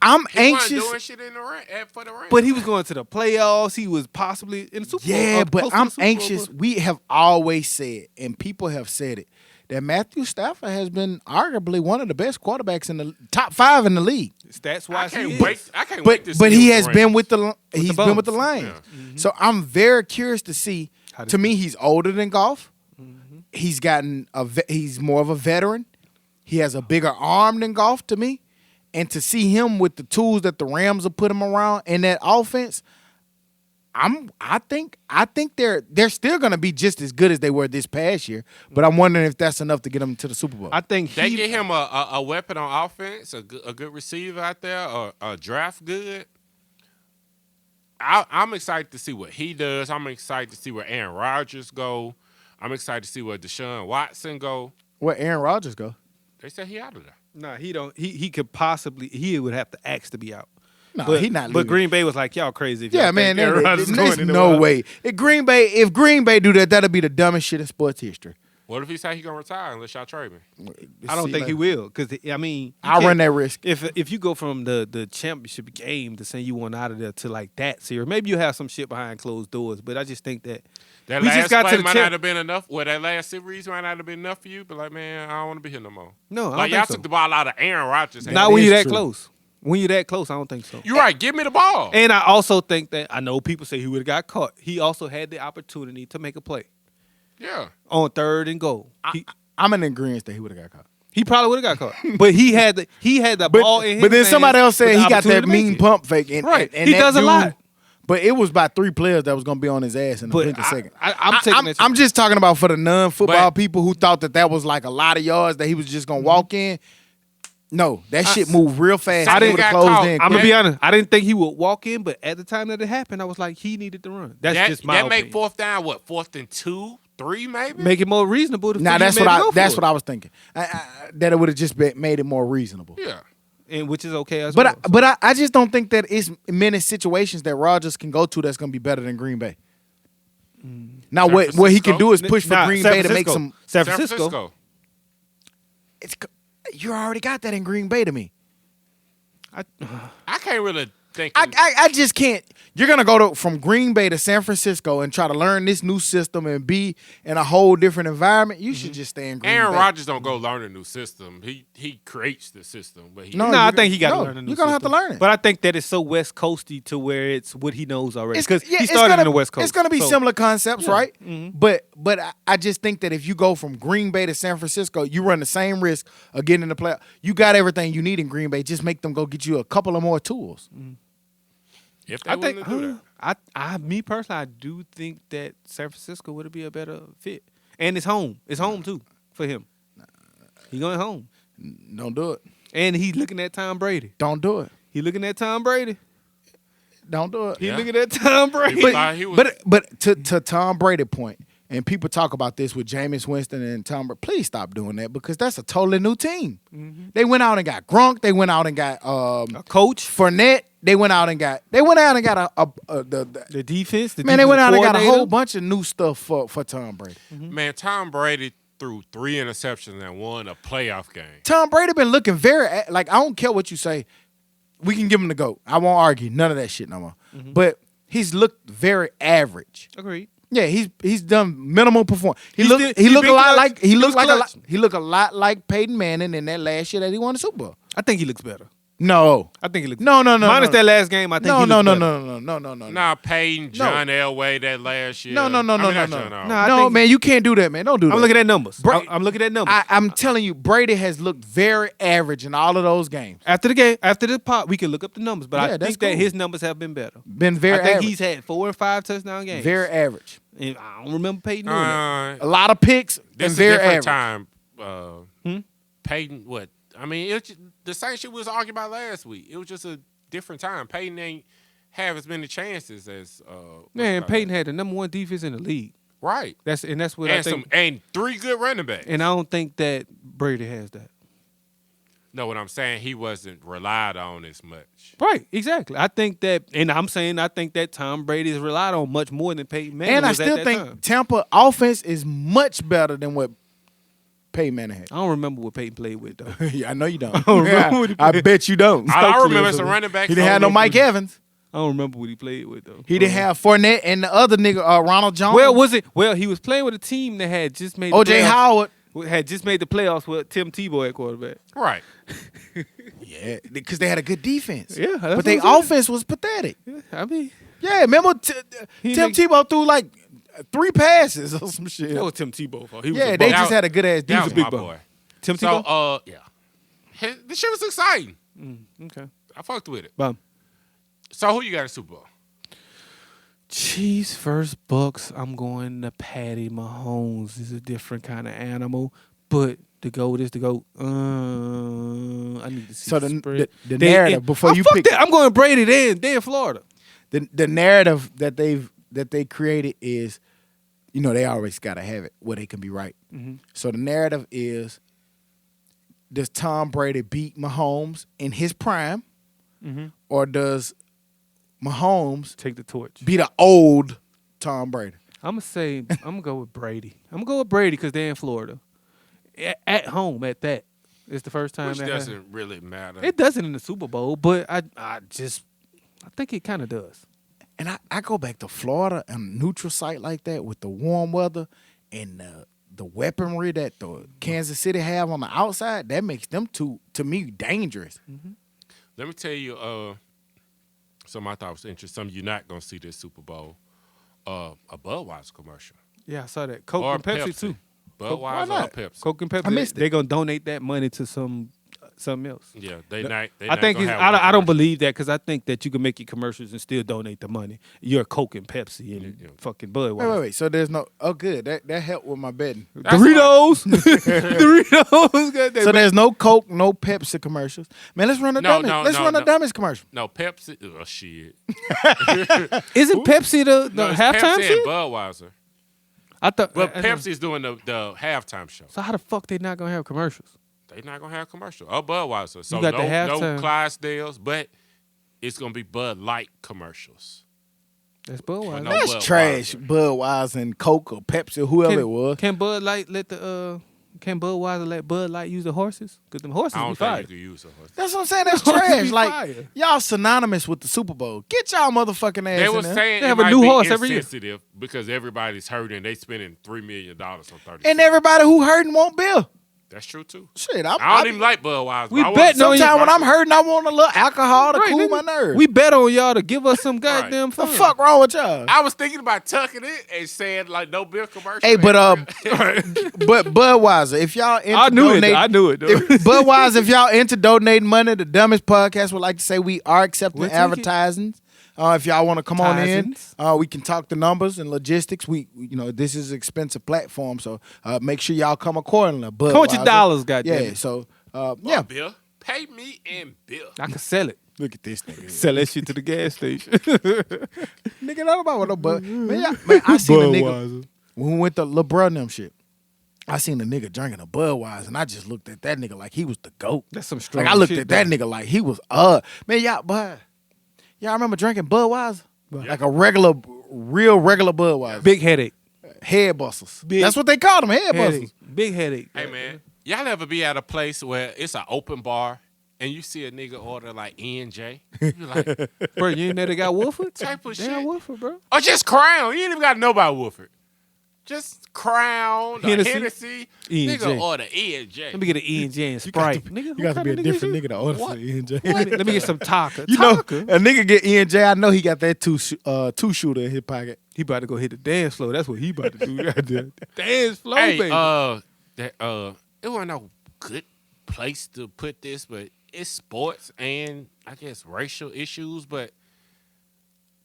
I'm He wasn't anxious. doing shit in the for the Rams. But he was going to the playoffs. He was possibly in the Super Bowl. Yeah, close but to the I'm Super Bowl, anxious. but- We have always said, and people have said it, that Matthew Stafford has been arguably one of the best quarterbacks in the top 5 in the league. Stats I wise, can't wait. I can't wait to see But him he with has the been Rams. with the Lions. Yeah. So I'm very curious to see. How does To me, he's older than Goff. He's gotten he's more of a veteran. He has a bigger arm than Goff to me, and to see him with the tools that the Rams have put him around in that offense, I think they're still going to be just as good as they were this past year. But I'm wondering if that's enough to get them to the Super Bowl. I think They he get him a weapon on offense, a good receiver out there, or a draft good. I'm excited to see what he does. I'm excited to see where Aaron Rodgers go. I'm excited to see where Deshaun Watson go. Where Aaron Rodgers go? They said he out of there. Nah, he don't. He could possibly. He would have to ask to be out. No, But he not But leaving. Green Bay was like, y'all crazy. If Yeah, y'all man, think Aaron Rodgers is there's going no anywhere. way. If Green Bay do that, that'll be the dumbest shit in sports history. What if he say he gonna retire unless y'all trade me? I don't think he will. Because I mean, you I'll can't- run that risk. If you go from the championship game to saying you want out of there to like that serious, maybe you have some shit behind closed doors. But I just think that That we last just got play to the might champ- not have been enough. Well, that last series might not have been enough for you. But like, man, I don't want to be here no more. No, I like don't y'all think so. took the ball out of Aaron Rodgers. Not when is you that true. close. When you're that close, I don't think so. You're right. Give me the ball. And I also think that I know people say he would have got caught. He also had the opportunity to make a play Yeah. on 3rd and goal. I'm in agreement that he would have got caught. He probably would have got caught, but he had the ball in his But then somebody hands else said with the he got that opportunity to make mean it. pump fake. And, Right. and He that does a lot. But it was about 3 players that was going to be on his ass in the But blink of a second. I'm taking that. I'm just talking about for the non-football But- people who thought that was like a lot of yards that he was just going to walk in. No, that shit moved real fast. I They didn't would've got closed caught. in I'm gonna quick. be honest. I didn't think he would walk in, but at the time that it happened, I was like, he needed to run. That's just my That opinion. make 4th down, what, 4th and 2, 3 maybe? Make it more reasonable. Now that's what I was thinking. That it would have just made it more reasonable. Yeah. and which is okay as But well. I just don't think that it's many situations that Rodgers can go to that's going to be better than Green Bay. Now San what he Francisco? can do is push for Nah, Green San Bay to make Francisco. some. San San Francisco. Francisco. You already got that in Green Bay to me. I can't really think. I just can't. You're gonna go from Green Bay to San Francisco and try to learn this new system and be in a whole different environment. You should just stay in Green Aaron Bay. Rodgers don't go learn a new system. He creates the system, but he No, I you- think he got to no, learn a new you're gonna have to system. learn it. But I think that it's so West Coasty to where it's what he knows already. Because Yeah, he it's started gonna- in the West Coast. It's going to be so- similar concepts, Yeah. right? Mhm. But I just think that if you go from Green Bay to San Francisco, you run the same risk of getting in the playoff. You got everything you need in Green Bay. Just make them go get you a couple of more tools. if they I willing think, to do that. me personally, I do think that San Francisco would be a better fit, and it's home. It's home too for him. He going home, Don't do it. and he's looking at Tom Brady. Don't do it. He looking at Tom Brady. Don't do it. He Yeah. looking at Tom Brady. He thought he was- But to Tom Brady point, and people talk about this with Jameis Winston and Tom Brady. Please stop doing that because that's a totally new team. They went out and got Gronk. They went out and got a coach, Fournette. They went out and got the defense. man. They went out and got a whole coordinator. bunch of new stuff for Tom Brady. Man, Tom Brady threw 3 interceptions and won a playoff game. Tom Brady been looking very like I don't care what you say. We can give him the GOAT. I won't argue none of that shit no more. But he's looked very average. Agreed. Yeah, he's done minimal performance. He He looked still- he he looked a been lot clutch. like He was clutch. he looked a lot like Peyton Manning in that last year that he won the Super Bowl. I think he looks better. No. I think he looks No. minus that last game. I think No, he no, looks no, better. no. Nah, Peyton, John Elway that last year. No. I mean, not John Elway. Nah, I No, think- man, you can't do that, man. Don't do that. I'm looking at numbers. Bra- I'm looking at numbers. I'm telling you, Brady has looked very average in all of those games. After the game, after the pot, we can look up the numbers. But Yeah, I that's think that cool. his numbers have been better. Been very I think average. he's had 4 or 5 touchdown games. Very average. And I don't remember Peyton doing that. A lot of picks This and is very a different average. time. Peyton, what? I mean, it's the same shit we was arguing about last week. It was just a different time. Peyton ain't have as many chances as Man, Peyton had the number 1 defense in the league. right. That's what I And think. and 3 good running backs. And I don't think that Brady has that. No, what I'm saying, he wasn't relied on as much. Right, exactly. I think that, and I'm saying I think that Tom Brady is relied on much more than Peyton Manning And I was at still that think time. Tampa offense is much better than what Peyton Manning had. I don't remember what Peyton played with though. Yeah, I know you don't. don't remember what he I played. bet you don't. I remember some running backs. He didn't have no Mike Evans. I don't remember what he played with though. He didn't have Fournette and the other nigga, Ronald Jones. Well, was it? Well, he was playing with a team that had just made the O.J. playoffs- Howard. had just made the playoffs with Tim Tebow at quarterback. Right. Yeah, because they had a good defense. Yeah, that's but what their I'm saying. offense was pathetic. Yeah, I mean, Yeah, remember He Tim make- Tebow threw like 3 passes or some shit. that was Tim Tebow fault. He was Yeah, a they bum. just had a good ass That was defense. my big boy. Tim So, Tebow. yeah. The shit was exciting. Okay. I fucked with it. Bum. So who you got in Super Bowl? Chiefs versus Bucks. I'm going to Patty Mahomes. Is a different kind of animal, but the GOAT is the GOAT. I need to see. So the the spread. narrative before you fuck pick that. I'm going Brady. They in Florida. the narrative that they created is, you know, they always got to have it where they can be right. So the narrative is, does Tom Brady beat Mahomes in his prime, or does Mahomes Take the torch. beat an old Tom Brady? I'm gonna go with Brady. I'm gonna go with Brady because they're in Florida, at home. At that, it's the first time. Which that doesn't really matter. It doesn't in the Super Bowl, but I think it kind of does. And I go back to Florida and a neutral site like that with the warm weather and the weaponry that the Kansas City have on the outside. That makes them to me dangerous. Let me tell you, something I thought was interesting. Some of you not gonna see this Super Bowl. A Budweiser commercial. Yeah, I saw that. Coke Or and Pepsi too. Budweiser or not? Pepsi. Coke and Pepsi. I missed it. They're gonna donate that money to something else. Yeah, they not. I think gonna it's, have I don't commercial. believe that because I think that you can make your commercials and still donate the money. You're Coke and Pepsi and Yeah. fucking Budweiser. Wait. So there's no. Oh, good. That helped with my betting. Doritos, Doritos. Goddamn. So there's no Coke, no Pepsi commercials. Man, let's run a No, Dummies. no, Let's no, run a no. Dummies commercial. No Pepsi. Oh shit. Isn't Pepsi the No, it's halftime Pepsi shit? and Budweiser. I thought, But Pepsi's doing the halftime show. So how the fuck they not gonna have commercials? They not gonna have commercial. Or Budweiser. So got the no halftime. Clydesdales, but it's gonna be Bud Light commercials. That's Budweiser. No That's Budweiser. trash. Budweiser and Coke or Pepsi, whoever it was. Can Bud Light let can Budweiser let Bud Light use the horses? Because them horses I be don't think fire. you could use a horse. That's what I'm saying. That's Horses trash. be Like fire. y'all synonymous with the Super Bowl. Get y'all motherfucking ass They in were there. saying They it have a might new be horse every year. insensitive because everybody's hurting. They spending $3 million on 30. And everybody who hurting want Bill. That's true too. Shit, I don't even like Budweiser. We I want betting on you. Sometimes when I'm hurting, I want a little alcohol to Right, cool nigga. my nerves. We bet on y'all to give us some goddamn the fun. fuck wrong with y'all? I was thinking about tucking it and saying like no beer commercial. Hey, but Budweiser, if y'all into I knew donate, it. I knew it. Though. Budweiser, if y'all into donating money, the Dummies Podcast would like to say we are accepting We'll take it. advertising. If y'all want to come on in, Tizens. we can talk the numbers and logistics. This is an expensive platform, so make sure y'all come accordingly. Come with your Budweiser. dollars, goddamn. Yeah, it. so yeah, yeah. beer. Pay me in beer. I can sell it. Look at this nigga. Sell that shit to the gas station. Nigga, not about no Bud. Man, I seen a nigga when we went to LeBron and them shit. I seen a nigga drinking a Budweiser, and I just looked at that nigga like he was the GOAT. That's some strong Like I looked shit, at that though. nigga like he was man, y'all remember drinking Budweiser? Yeah. Like a real regular Budweiser. Big headache. Head busters. Big- That's what they call them, head Headache. busters. Big headache. Hey man, y'all ever be at a place where it's an open bar and you see a nigga order like E&J? You like, Bro, you ain't never got Wolford? Type of Damn shit. Wolford, bro. or just Crown. You ain't even got to know about Wooford. Just Crown, Hennessy. Hennessy. E&J. Nigga order E&J. Let me get an E&J and Sprite. Nigga, You got to be a different nigga to order What? for E&J. Let me get some Taka. You know, Taka? a nigga get E&J, I know he got that two shooter in his pocket. He about to go hit the dance floor. That's what he about to do. Goddamn. Dance floor, Hey, baby. it wasn't no good place to put this, but it's sports and I guess racial issues. But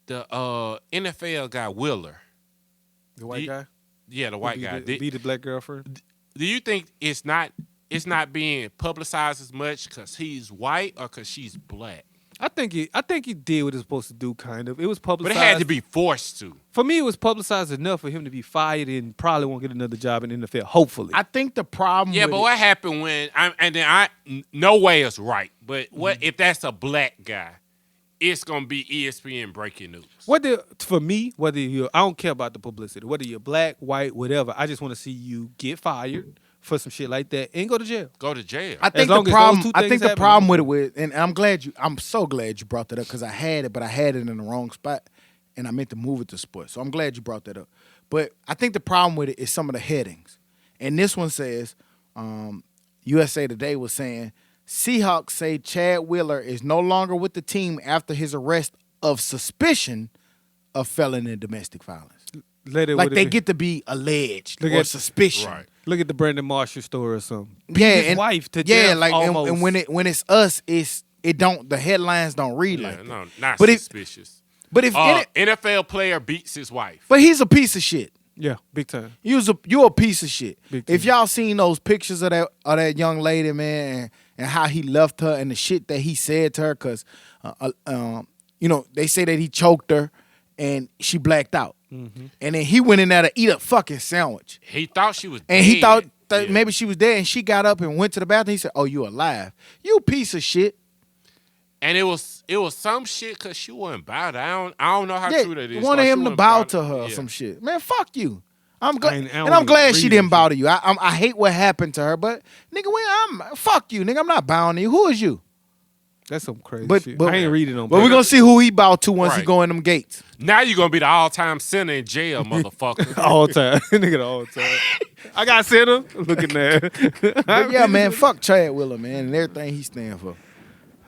the NFL guy Willer, The white you- guy? yeah, the white guy. Be the black girlfriend? Do you think it's not being publicized as much because he's white or because she's black? I think he did what he was supposed to do, kind of. It was But publicized. it had to be forced to. For me, it was publicized enough for him to be fired and probably won't get another job in the NFL, hopefully. I think the problem Yeah, with but it- what happened when no way is right. But what if that's a black guy? It's gonna be ESPN breaking news. For me, whether I don't care about the publicity. Whether you're black, white, whatever, I just want to see you get fired for some shit like that and go to jail. Go to jail. I think long the as problem. those two I things think the happen, problem I'm with it, and I'm so glad you brought that up because I had it, but I had it in the wrong spot, and I meant to move it to sports. So I'm glad you brought that up. But I think the problem with it is some of the headings, and this one says, USA Today was saying Seahawks say Chad Wheeler is no longer with the team after his arrest of suspicion of felony domestic violence. Let it Like what it they be. get to be alleged Look or at- suspicion. Right. Look at the Brandon Marshall story or something. Yeah, His and wife to yeah, death like almost. and when it's us, the headlines don't read Yeah, like that. no, not But if- suspicious. But if NFL player beats his wife. but he's a piece of shit. Yeah, big time. You're a piece of shit. Big If time. y'all seen those pictures of that young lady, man, and how he left her and the shit that he said to her, because they say that he choked her and she blacked out, and then he went in there to eat a fucking sandwich, He thought she was and dead. he thought that Yeah. maybe she was dead, and she got up and went to the bathroom. He said, "Oh, you alive? You piece of shit." And it was some shit because she wasn't bowed. I don't know how Yeah, true that is. wanted Like, she him to wasn't bow bowed- to her or yeah. some shit. Man, fuck you. I'm glad, I don't and I'm glad even she read didn't it. bow to you. I hate what happened to her, but nigga, fuck you, nigga. I'm not bowing to you. Who is you? That's some crazy But- shit. but- I ain't reading on But we're gonna see who he bowed to once he Right. go in them gates. Now you're gonna be the all-time sinner in jail, motherfucker. all time. Nigga, the all time. I got center. Looking there. But yeah, man, fuck Chad Wheeler, man, and everything he stand for.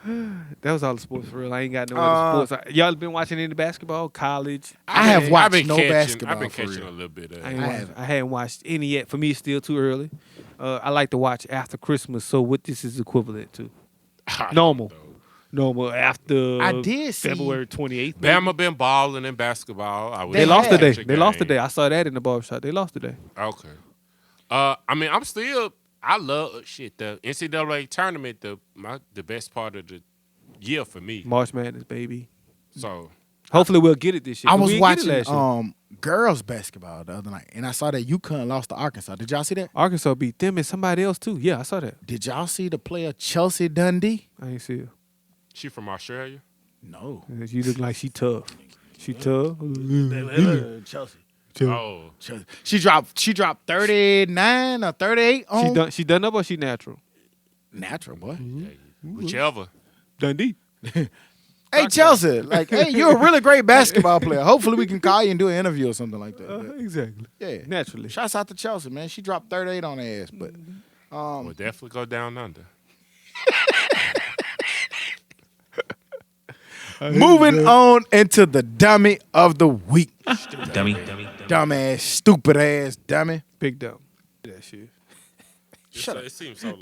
That was all the sports for real. I ain't got no other sports. Y'all been watching any basketball, college? I have watched I've been no catching, basketball I've been for catching real. a little bit of I, it. ain't I hadn't watched any yet. For me, it's still too early. I like to watch after Christmas. So what this is equivalent to? Normal. Normal after I did see February 28th. Bama been balling in basketball. I was They lost today. catch a They lost game. today. I saw that in the barbershop. They lost today. Okay. I mean, I love the NCAA tournament. The best part of the year for me. March Madness, baby. So Hopefully we'll get it this year. I 'cause was we didn't get it watching last year. girls basketball the other night, and I saw that UConn lost to Arkansas. Did y'all see that? Arkansas beat them and somebody else too. Yeah, I saw that. Did y'all see the player Chelsea Dundee? I ain't see it. she from Australia. No. You look like she tough. She tough. Chelsea. Oh, She dropped 39 or 38 on She done up or she natural? natural, boy. whichever. Dundee. Hey, Chelsea, like, hey, you're a really great basketball player. Hopefully we can call you and do an interview or something like that. But, Exactly. yeah. Naturally. Shouts out to Chelsea, man. She dropped 38 on her ass, but Will definitely go down under. moving on into the dummy of the week. Dummy. Dumbass, stupid ass dummy. Big dumb. That shit. Shut up. It seems so.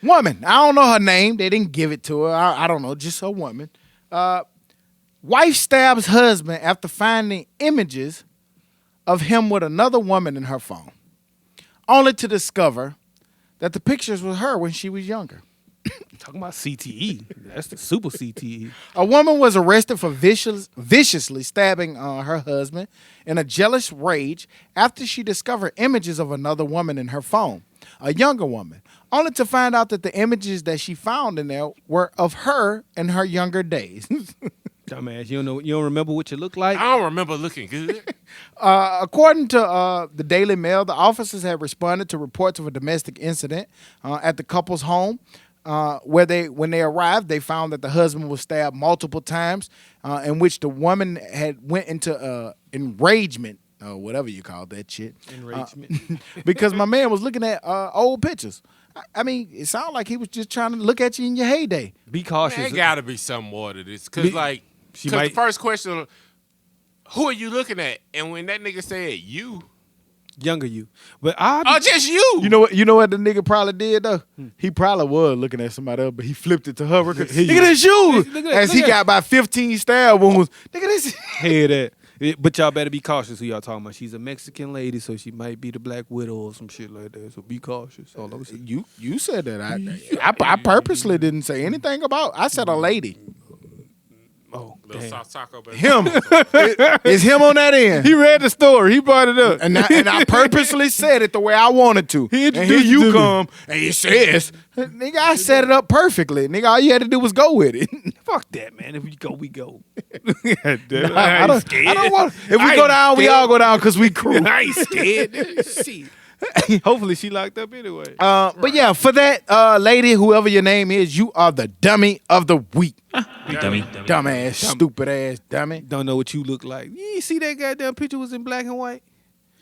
Woman. I don't know her name. They didn't give it to her. I don't know. Just a woman. Wife stabs husband after finding images of him with another woman in her phone, only to discover that the pictures were her when she was younger. Talking about CTE. That's the super CTE. A woman was arrested for viciously stabbing her husband in a jealous rage after she discovered images of another woman in her phone, a younger woman, only to find out that the images that she found in there were of her in her younger days. Dumbass. You don't remember what you look like? I don't remember looking good. According to the Daily Mail, the officers had responded to reports of a domestic incident at the couple's home. When they arrived, they found that the husband was stabbed multiple times, in which the woman had went into enragement, or whatever you call that shit. Enragement. Because my man was looking at old pictures. I mean, it sounded like he was just trying to look at you in your heyday. Be cautious. There got to be some more to this. Because, the first question, who are you looking at? And when that nigga said you. Younger you. But just you. You know what the nigga probably did though? He probably was looking at somebody else, but he flipped it to her. Look at this you. As he got about 15 stab wounds. Look at this. Hear that. But y'all better be cautious who y'all talking about. She's a Mexican lady, so she might be the Black Widow or some shit like that. So be cautious. All I'm saying. You said that. I purposely didn't say anything about. I said a lady. Oh, Little damn. soft taco. Him. It's him on that end. He read the story. He brought it up. And I purposely said it the way I wanted to. He and here introduced you it to come and he says, nigga, I set it up perfectly. Nigga, all you had to do was go with it. Fuck that, man. If we go, we go. I don't want. If we go down, we all go down because we crew. I ain't scared. Shit. Hopefully she locked up anyway. But yeah, for that lady, whoever your name is, you are the dummy of the week. Dummy. Dumbass, stupid ass dummy. Don't know what you look like. You see that goddamn picture was in black and white?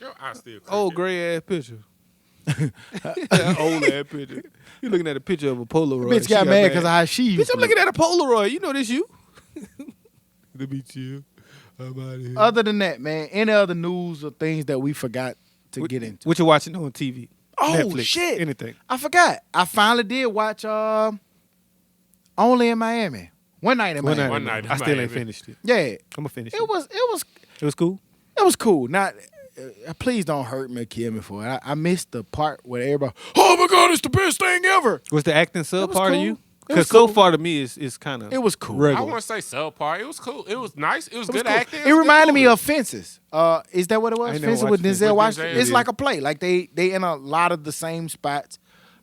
Your eye still crooked. Old gray ass picture. Old ass picture. You looking at a picture of a Polaroid. Bitch got mad because of how she used Bitch, I'm to looking at a Polaroid. You know this you. Let me chill. I'm out of here. Other than that, man, any other news or things that we forgot to get into? What you watching on TV? Oh, Netflix, shit. Anything. I forgot. I finally did watch Only in Miami. One night in Miami. One night in I still ain't Miami. finished it. Yeah. I'm gonna finish it. It was cool. It was cool. Not please don't hurt me or kill me for it. I missed the part where everybody, oh my God, it's the best thing ever. Was the acting sub was part cool. of you? It was Because so cool. far to me, it's kind of It was cool. I regular. want to say subpar. It was cool. It was nice. It was It was good cool. acting. It reminded me of Fences. Is that what it I was? ain't never Fences with watched Fences. Denzel With Washington. Denzel, It's yeah. like a play. Like they in a lot of the same spots.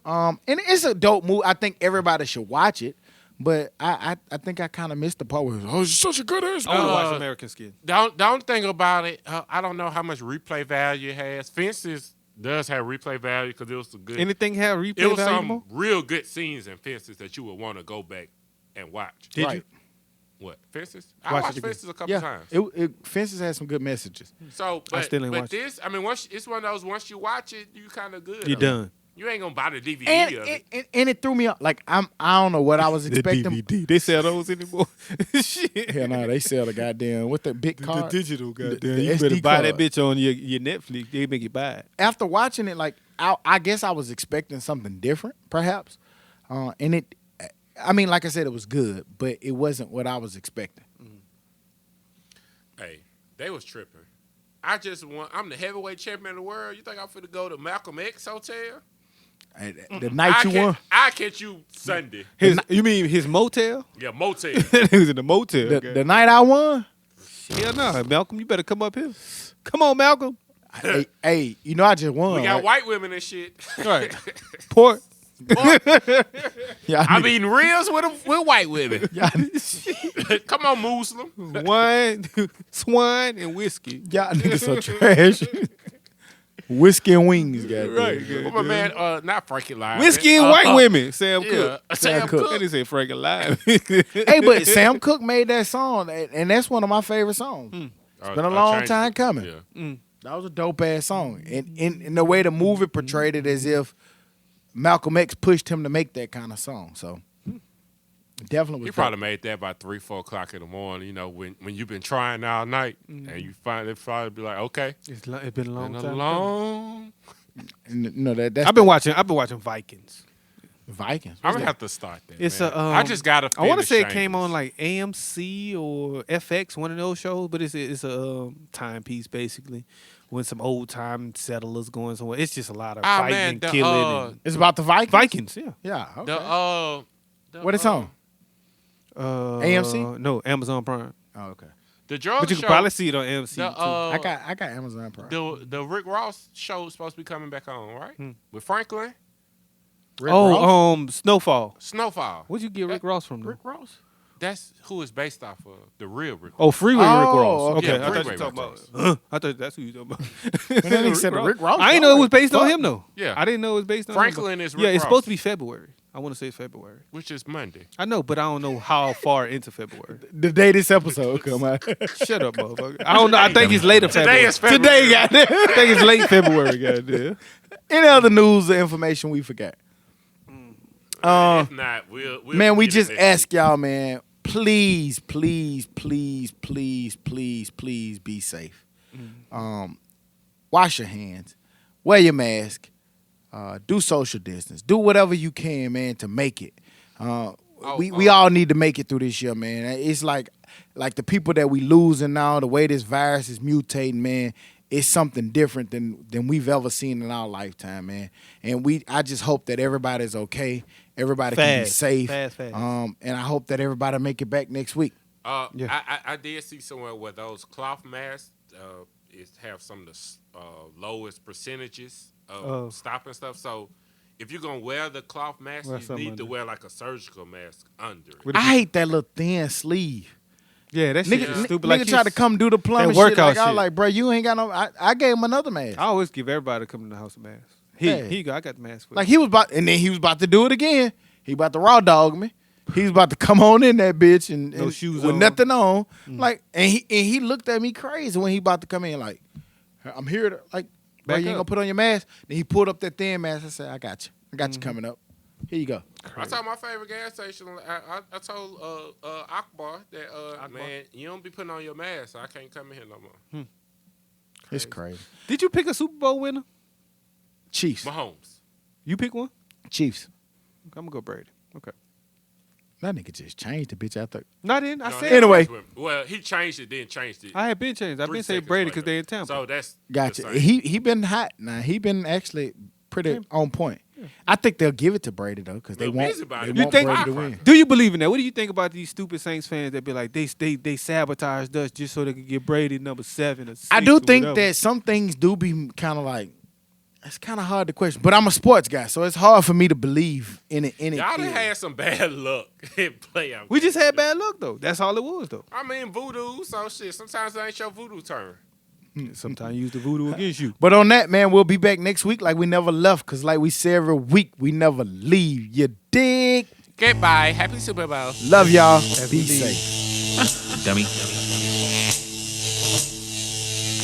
And it's a dope movie. I think everybody should watch it. But I think I kind of missed the part where it was, oh, it's such a good ass I want to movie. watch American Skin. The only thing about it, I don't know how much replay value it has. Fences does have replay value because it was a good. Anything have replay It was value some more? real good scenes in Fences that you would want to go back and watch. Did Right. you? What Fences? I Watch it watched again. Fences a couple Yeah, times. Fences has some good messages. So, I but, still ain't but watched it. this, I mean, it's one of those. Once you watch it, you kind of good. You're done. You ain't gonna buy the DVD And, of it. and it threw me off. Like I don't know what I was The expecting. DVD. They sell those anymore. Shit. Hell no, they sell the goddamn what the big The card. digital, goddamn. the You better SD buy card. that bitch on your Netflix. They make you buy it. After watching it, like I guess I was expecting something different, perhaps. And it, I mean, like I said, it was good, but it wasn't what I was expecting. Hey, they was tripping. I'm the heavyweight champion of the world. You think I'm finna go to Malcolm X Hotel? The night you won, I catch you Sunday. You mean his motel? Yeah, motel. He was in the motel. the night I won. Hell no, Malcolm, you better come up here. Come on, Malcolm. Hey, you know I just won. We got right? white women and shit. Right. Port. Yeah, I'm eating ribs with white women. Come on, Muslim. Wine, swine, and whiskey. y'all niggas so trash. Whiskey and wings, goddamn. Right. Well, my man, not Frankie Live. Whiskey and white women. Sam Cooke. Sam Cooke. Cooke. That didn't say Frankie Live. Hey, but Sam Cooke made that song, and that's one of my favorite songs. It's been a long time coming. Yeah. That was a dope ass song, and in the way the movie portrayed it, as if Malcolm X pushed him to make that kind of song. So it definitely was. He probably made that by 3, 4 o'clock in the morning. You know, when you've been trying all night, and you finally be like, okay, It's been a long been time. a long. No, that's I've been watching Vikings. Vikings. I'm What's gonna that? have to start that. It's man. a. I just gotta. I want to say it finish came on Shameless. like AMC or FX, one of those shows, but it's a timepiece basically. When some old time settlers going somewhere, it's just a lot of fighting man, and the, killing. And It's about the Vikings. Vikings, yeah. Yeah. Okay. The What it's on? AMC? No, Amazon Prime. Oh, okay. The drug But you show. can probably see it on AMC the, too. I got Amazon Prime. the Rick Ross show is supposed to be coming back on, right? With Franklin, Rick Ross? Snowfall. Snowfall. Where'd you get Rick Ross from? Rick Ross. That's who it's based off of. The real Rick Ross. Oh, Freeway Rick Oh, Ross. Okay, yeah, I thought you Freeway were talking Rick about. I thought that's who you talking about. When that nigga said Rick Ross, I didn't know it was based on fuck. him though. Yeah. I didn't know it was based on Franklin him. is Yeah, Rick it's Ross. supposed to be February. I want to say February. Which is Monday. I know, but I don't know how far into February. The day this episode come out. Shut up, motherfucker. I don't know. I think it's later February. is February. Today, goddamn. I think it's late February, goddamn. Any other news or information we forgot? If not, we'll Man, we get it just next ask y'all, man, please, please, please, please, please, please be safe. Wash your hands. Wear your mask. Do social distance. Do whatever you can, man, to make it. We all need to make it through this year, man. It's like the people that we losing now, the way this virus is mutating, man, it's something different than we've ever seen in our lifetime, man. And I just hope that everybody's okay. Everybody can be Fast. safe. Fast. And I hope that everybody make it back next week. Yeah. I did see somewhere where those cloth masks have some of the lowest percentages of stopping stuff. So if you're gonna wear the cloth mask, Wear you something need to under. wear like a surgical mask under it. With I hate that little thin sleeve. Yeah, that shit Nigga, is stupid. nigga Like try to come do the plumbing that workout shit. Like, I was shit. like, bro, you ain't got no. I gave him another mask. I always give everybody coming to the house a mask. Hey. He go. I got the mask for Like you. he was about, and then he was about to do it again. He about to raw dog me. He was about to come on in that bitch and No shoes with on. nothing on. Like, and he looked at me crazy when he about to come in. Like, I'm here to like, bro, Back you ain't up. gonna put on your mask. Then he pulled up that thin mask. I said, I got you. I got you coming up. Here you go. I told my favorite gas station. I told Akbar that man, you don't be putting on your mask. So I can't come in here no more. It's crazy. Did you pick a Super Bowl winner? Chiefs. Mahomes. You pick one. Chiefs. I'm gonna go Brady. Okay. That nigga just changed the bitch out there. No, I didn't. I No, said he Anyway. changed it. Well, he changed it, then changed it. I had been changed. I've 3 been saying seconds Brady because later. they in Tampa. So that's Gotcha. the same. He been hot now. He been actually pretty on point. I think they'll give it to Brady though, because they Real want, busy about they it. You want think- Brady to win. Do you believe in that? What do you think about these stupid Saints fans that be like they sabotaged us just so they could get Brady number 7 or 6? I do or think whatever? that some things do be kind of like, it's kind of hard to question. But I'm a sports guy, so it's hard for me to believe in it. Y'all done had some bad luck in playoff. we just games. had bad luck though. That's all it was though. I mean, voodoo. So shit. Sometimes it ain't your voodoo turn. Sometimes you use the voodoo against you. But on that, man, we'll be back next week like we never left, because like we say every week, we never leave. You dig? Goodbye. Happy Super Bowl. Love y'all. As Be we leave. safe. Dummy.